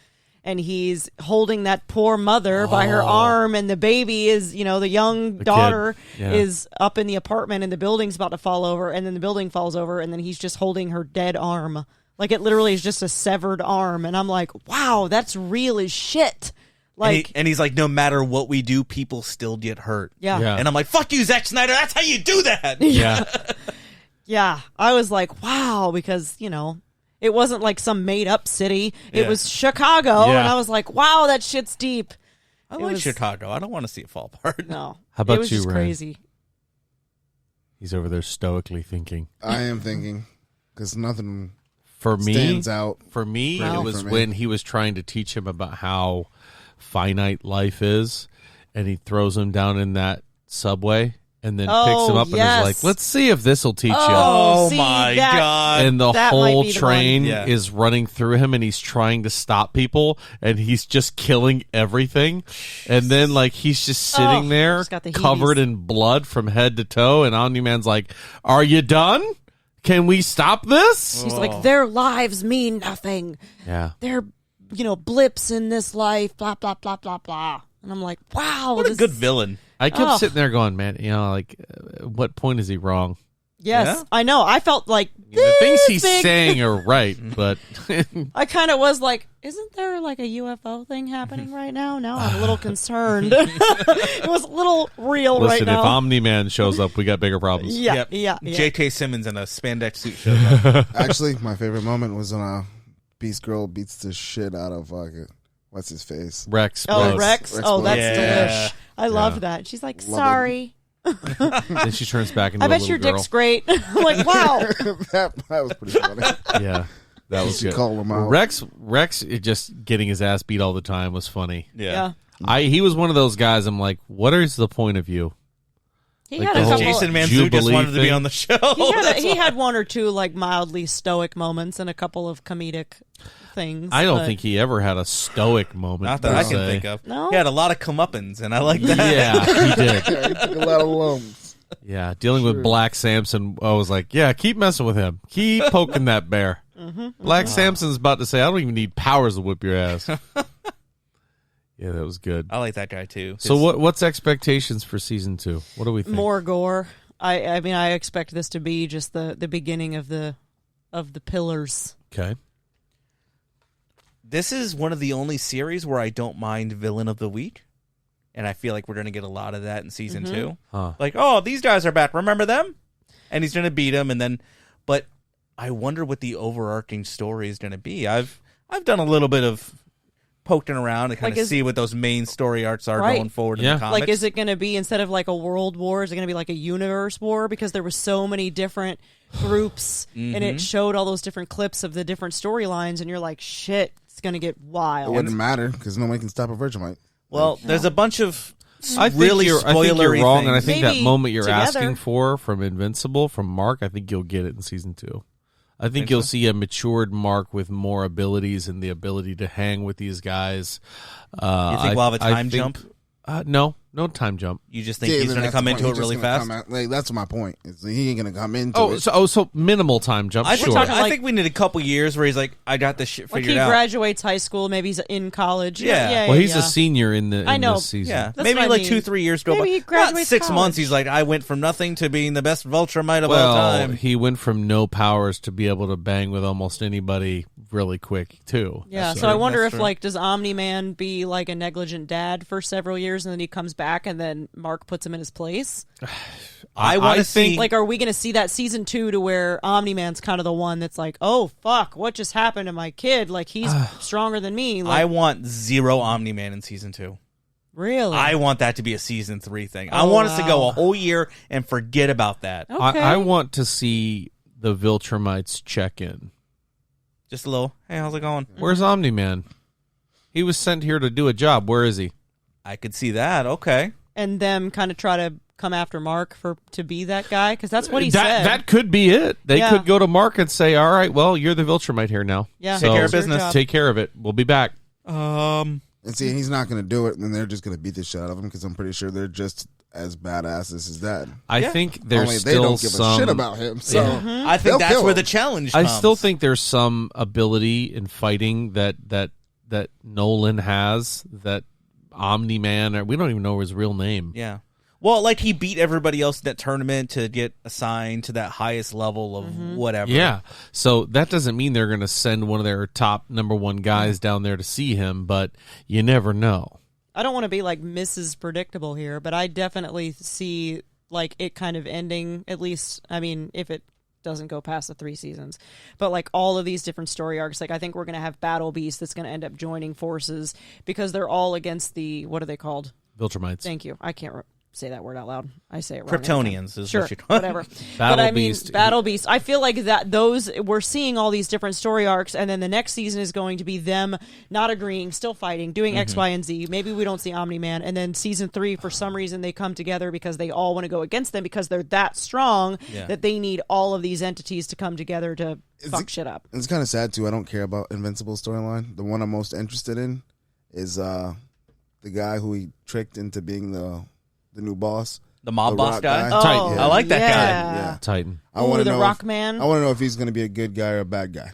and he's holding that poor mother by her arm, and the baby is, the young daughter is up in the apartment, and the building's about to fall over, and then the building falls over, and then he's just holding her dead arm. Like, it literally is just a severed arm. And I'm like, wow, that's real as shit. Like, and he's like, no matter what we do, people still get hurt. Yeah. And I'm like, fuck you, Zack Snyder. That's how you do that. Yeah. Yeah. I was like, wow, because, it wasn't like some made up city. It was Chicago. Yeah. And I was like, wow, that shit's deep. I like Chicago. I don't want to see it fall apart. No. How about it was you, just Ryan? crazy. He's over there stoically thinking. I am thinking, because nothing... stands out. For me, Wow. it was when he was trying to teach him about how finite life is, and he throws him down in that subway and then picks him up and is like, let's see if this will teach you. Oh, my God. And the whole the train is running through him, and he's trying to stop people, and he's just killing everything. And then, like, he's just sitting there just got the covered heebies. in blood from head to toe, and Omni-Man's like, are you done? Can we stop this? He's like, their lives mean nothing. Yeah. They're, blips in this life, blah, blah, blah, blah, blah. And I'm like, wow. What a good villain. I kept sitting there going, man, what point is he wrong? Yes, Yeah? I know. I felt like The things he's big- saying are right, but I kind of was like, isn't there like a UFO thing happening right now? Now I'm a little concerned. It was a little real right listen, now. if Omni-Man shows up, we got bigger problems. yeah, Yep. yeah. J.K. Simmons in a spandex suit shows up. Actually, my favorite moment was when Beast Girl beats the shit out of what's his face? Rex. Oh, blows. Rex. Oh, that's Yeah. delish. I loved that. She's like, Love sorry. Then she turns back into I a bet little your girl. dick's great. I'm like, wow. that was pretty funny. Yeah, that was She good. called him out. Rex just getting his ass beat all the time was funny. Yeah. He was one of those guys. I'm like, what is the point of you? He Like had the a whole couple. Jason Manzukis Jubilee wanted to be thing. on the show. He had one or two like mildly stoic moments and a couple of comedic things. I don't but- think he ever had a stoic moment. Not that per I can se. think of. No? He had a lot of comeuppance, and I like that. Yeah, he did. Yeah, he took a lot of lumps. Yeah, dealing with Black Samson, I was like, yeah, keep messing with him. Keep poking that bear. Black Samson's about to say, I don't even need powers to whip your ass. Yeah, that was good. I like that guy, too. So what's expectations for season 2? What do we think? More gore. I mean, I expect this to be just the beginning of the pillars. Okay. This is one of the only series where I don't mind villain of the week. And I feel like we're going to get a lot of that in season 2. Huh. Like, oh, these guys are back. Remember them? And he's going to beat them. And then, but I wonder what the overarching story is going to be. I've done a little bit of poking around to kind of see what those main story arcs are going forward in the comics. Like, is it going to be, instead of like a world war, is it going to be like a universe war? Because there were so many different groups, and it showed all those different clips of the different storylines, and you're like, shit, it's going to get wild. It wouldn't matter, because nobody can stop a Vegemite. Well, there's a bunch of I think really you're spoilery wrong, things. and I think Maybe that moment you're together. asking for from Invincible, from Mark, I think you'll get it in season 2. I think you'll see a matured Mark with more abilities and the ability to hang with these guys. You think we'll have a time jump? No time jump. You just think he's going to come into it really fast? That's my point. He ain't going to come into it. So minimal time jump. I Sure. think we need a couple years where he's like, I got this shit Like figured he out. graduates high school, maybe he's in college. Yeah. Well, he's a senior in the I know. this season. Yeah, That's maybe what I like mean. 2-3 years go Maybe by. he About graduates 6 months, college. he's like, I went from nothing to being the best Viltrumite of all Well, time. he went from no powers to be able to bang with almost anybody really quick too. Yeah, That's so I true. wonder That's if true. like, does Omni-Man be like a negligent dad for several years, and then he comes back, and then Mark puts him in his place? I want to see. Like, are we going to see that season 2 to where Omni-Man's kind of the one that's like, oh fuck, what just happened to my kid? Like, he's stronger than me. Like, I want zero Omni-Man in season 2. really? I want that to be a season 3 thing. I want us to go a whole year and forget about that. Okay. I want to see the Viltrumites check in. Just a little, hey, how's it going? Where's Omni-Man? He was sent here to do a job. Where is he? I could see that. Okay. And them kind of try to come after Mark to be that guy, because that's what he said. That could be it. They Yeah. could go to Mark and say, "All right, well, you're the Viltrumite here now. Yeah, Take care of it's your business. job. Take care of it. We'll be back." And see, he's not going to do it, and they're just going to beat the shit out of him, because I'm pretty sure they're just as badass as his dad. I think there's Only still they don't give some a shit about him, so I think They'll that's kill where him. the challenge I comes. still think there's some ability in fighting that Nolan has, that Omni-Man, or we don't even know his real name. Yeah. Well, like he beat everybody else in that tournament to get assigned to that highest level of whatever. Yeah. So that doesn't mean they're going to send one of their top number one guys down there to see him, but you never know. I don't want to be like Mrs. Predictable here, but I definitely see like it kind of ending, at least, I mean, if it doesn't go past the 3 seasons, but like all of these different story arcs, like I think we're going to have Battle Beast that's going to end up joining forces, because they're all against the, what are they called? Viltrumites. Thank you. I can't say that word out loud. I say it wrong. Kryptonians is Sure, what you call it. whatever. Battle but I mean, Beast. Battle Beast. I feel like that those we're seeing all these different story arcs, and then the next season is going to be them not agreeing, still fighting, doing X, Y, and Z. Maybe we don't see Omni-Man, and then season 3, for some reason, they come together because they all want to go against them, because they're that strong that they need all of these entities to come together to fuck shit up. it's kind of sad too. I don't care about Invincible storyline. The one I'm most interested in is the guy who he tricked into being the new boss. The mob The boss rock guy? guy. Titan. I like that guy. Yeah. Titan. I want to the know Rock if, Man. I want to know if he's going to be a good guy or a bad guy.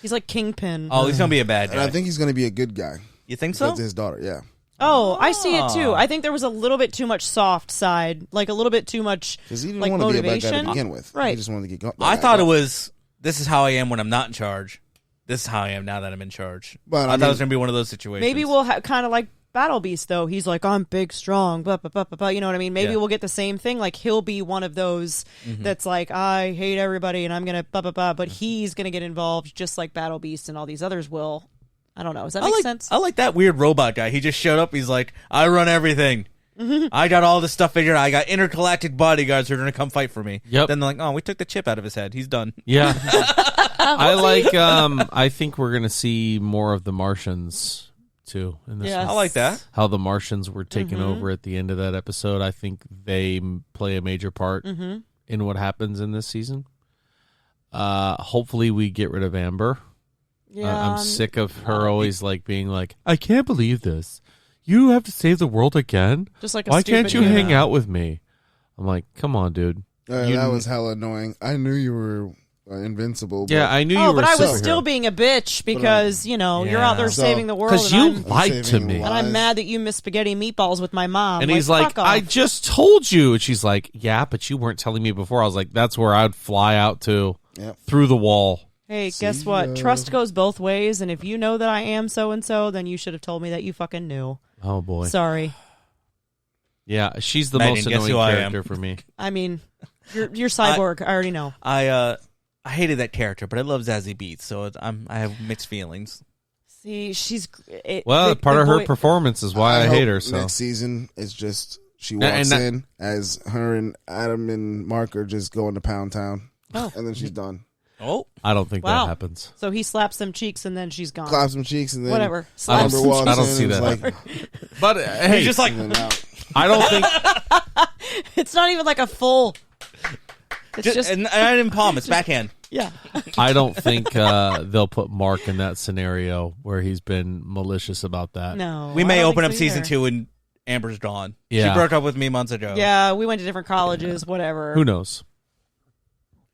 He's like Kingpin. Oh, he's going to be a bad And guy. I think he's going to be a good guy. You think so? Because of his daughter, yeah. Oh, I see it too. I think there was a little bit too much soft side, like a little bit too much Because he didn't like want to be a bad guy motivation. to begin with. Right. He just wanted to get going. I thought it was, this is how I am when I'm not in charge. This is how I am now that I'm in charge. But, I I thought it mean- was going to be one of those situations. Maybe we'll kind of like Battle Beast, though. He's like, I'm big, strong, blah, blah, blah, blah, blah. You know what I mean? Maybe Yeah. we'll get the same thing. Like, he'll be one of those that's like, I hate everybody and I'm going to blah, blah, blah. But he's going to get involved just like Battle Beast and all these others will. I don't know. Does that make sense? I like that weird robot guy. He just showed up. He's like, I run everything. I got all this stuff figured out. I got intergalactic bodyguards who are going to come fight for me. Yep. Then they're like, oh, we took the chip out of his head. He's done. Yeah. I like, I think we're going to see more of the Martians too in this Yes. one. I like that. How the Martians were taken over at the end of that episode. I think they play a major part in what happens in this season. Hopefully we get rid of Amber. Yeah. I'm sick of her always like being like, I can't believe this. You have to save the world again? Just like a Why can't you stupid hang human. out with me? I'm like, come on, dude. You- that was hella annoying. I knew you were Invincible. Yeah, I knew you were. But I was superhero. still being a bitch because you're out there So- saving the world. Because and you I'm- lied to me. And I'm mad that you miss spaghetti and meatballs with my mom. And he's like, fuck off. I just told you. And she's like, yeah, but you weren't telling me before. I was like, that's where I'd fly out to through the wall. Hey, guess what? Trust goes both ways, and if you know that I am so-and-so, then you should have told me that you fucking knew. Oh, boy. Sorry. Yeah, she's the Megan, most guess annoying who I character am? for me. I mean, you're cyborg. I already know. I hated that character, but I love Zazie Beetz, so I have mixed feelings. See, she's... Part of her performance is why I hate her. So next season is just she walks in as her and Adam and Mark are just going to Pound Town, and then she's done. Oh, I don't think that happens. So he slaps them cheeks and then she's gone. Claps some cheeks and then whatever. I don't see that. Like, but hey, he's just like I don't think it's not even like a full. It's just and I didn't palm. It's backhand. Yeah. I don't think they'll put Mark in that scenario where he's been malicious about that. No. We may I don't open up think so season either. 2 and Amber's gone. Yeah. She broke up with me months ago. Yeah, we went to different colleges, whatever. Who knows?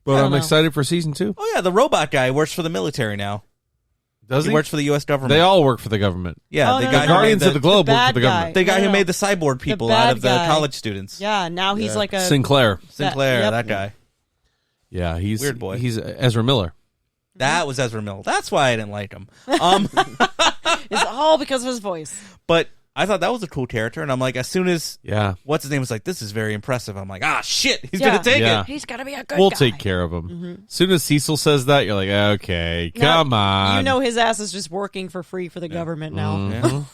But I don't I'm know. excited for season 2. Oh yeah, the robot guy works for the military now. Does he? Works for the U.S. government. They all work for the government. Yeah, Oh, the no, guy no, who no. Guardians made of the Globe work bad for the guy. government. the guy No, who no. made the cyborg people bad out of the guy. college students. Yeah, now he's like a... Sinclair. Sinclair, Yep. that guy. Yeah, he's Weird boy. He's Ezra Miller. That was Ezra Miller. That's why I didn't like him. It's all because of his voice. But I thought that was a cool character, and I'm like, as soon as Yeah. what's his name was like, this is very impressive. I'm like, shit, he's Yeah. gonna take Yeah. it. He's got to be a good We'll guy. take care of him. As soon as Cecil says that, you're like, okay, Now, come on. You know his ass is just working for free for the government now.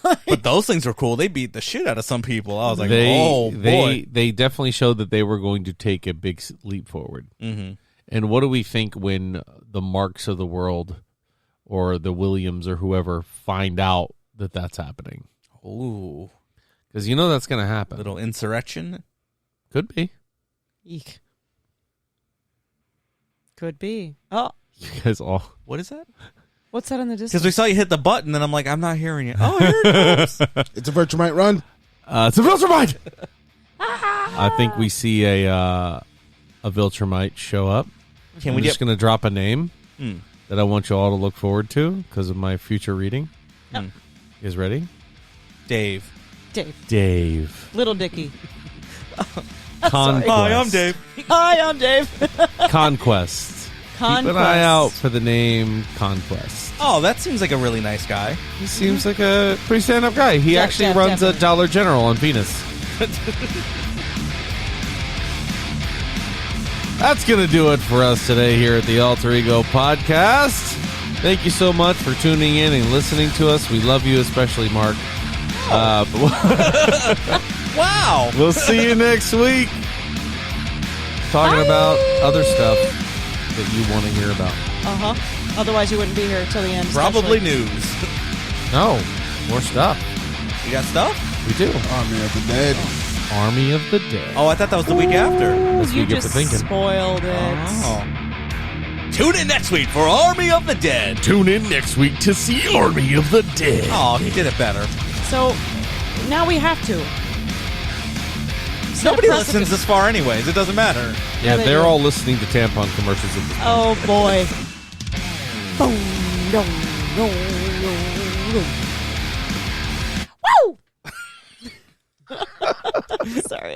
Yeah. But those things were cool. They beat the shit out of some people. I was like, they, oh boy. They definitely showed that they were going to take a big leap forward. Mm-hmm. And what do we think when the Marks of the world or the Williams or whoever find out that that's happening? Ooh, Because you know that's going to happen. little insurrection. Could be. Eek. Could be. Oh, You guys all. What is that? what's that in the Because distance? we saw you hit the button, and I'm like, I'm not hearing you. Oh, here it comes. it's a Virtual Run. It's a Viltrumite! I think we see a Viltrumite show up. Can I'm we just get? going to drop a name Hmm. that I want you all to look forward to because of my future reading. Hmm. You guys ready? Dave. Dave. Little Dicky. Conquest. Hi, I'm Dave. Hi, I'm Dave. Conquest. Keep an eye out for the name Conquest. Oh, that seems like a really nice guy. He seems like a pretty stand-up guy. He Yeah, actually yeah, runs definitely. a Dollar General on Venus. That's going to do it for us today here at the Alter Ego Podcast. Thank you so much for tuning in and listening to us. We love you, especially Mark. Wow. We'll see you next week. Talking about other stuff that you want to hear about. Uh-huh. Otherwise, you wouldn't be here till the end. Probably especially. news. No, more stuff. You got stuff? We do. Army of the Dead. Army of the Dead. Oh, I thought that was the week after. As we You get to just thinking. spoiled it. Oh. Tune in next week for Army of the Dead. Tune in next week to see Army of the Dead. Oh, he did it better. So, now we have to. Nobody Set a listens precedent. this far anyways. It doesn't matter. Yeah, they they're do. all listening to tampon commercials at this point. Oh, boy. Boom, dong, dong, dong, dong. Woo! Sorry.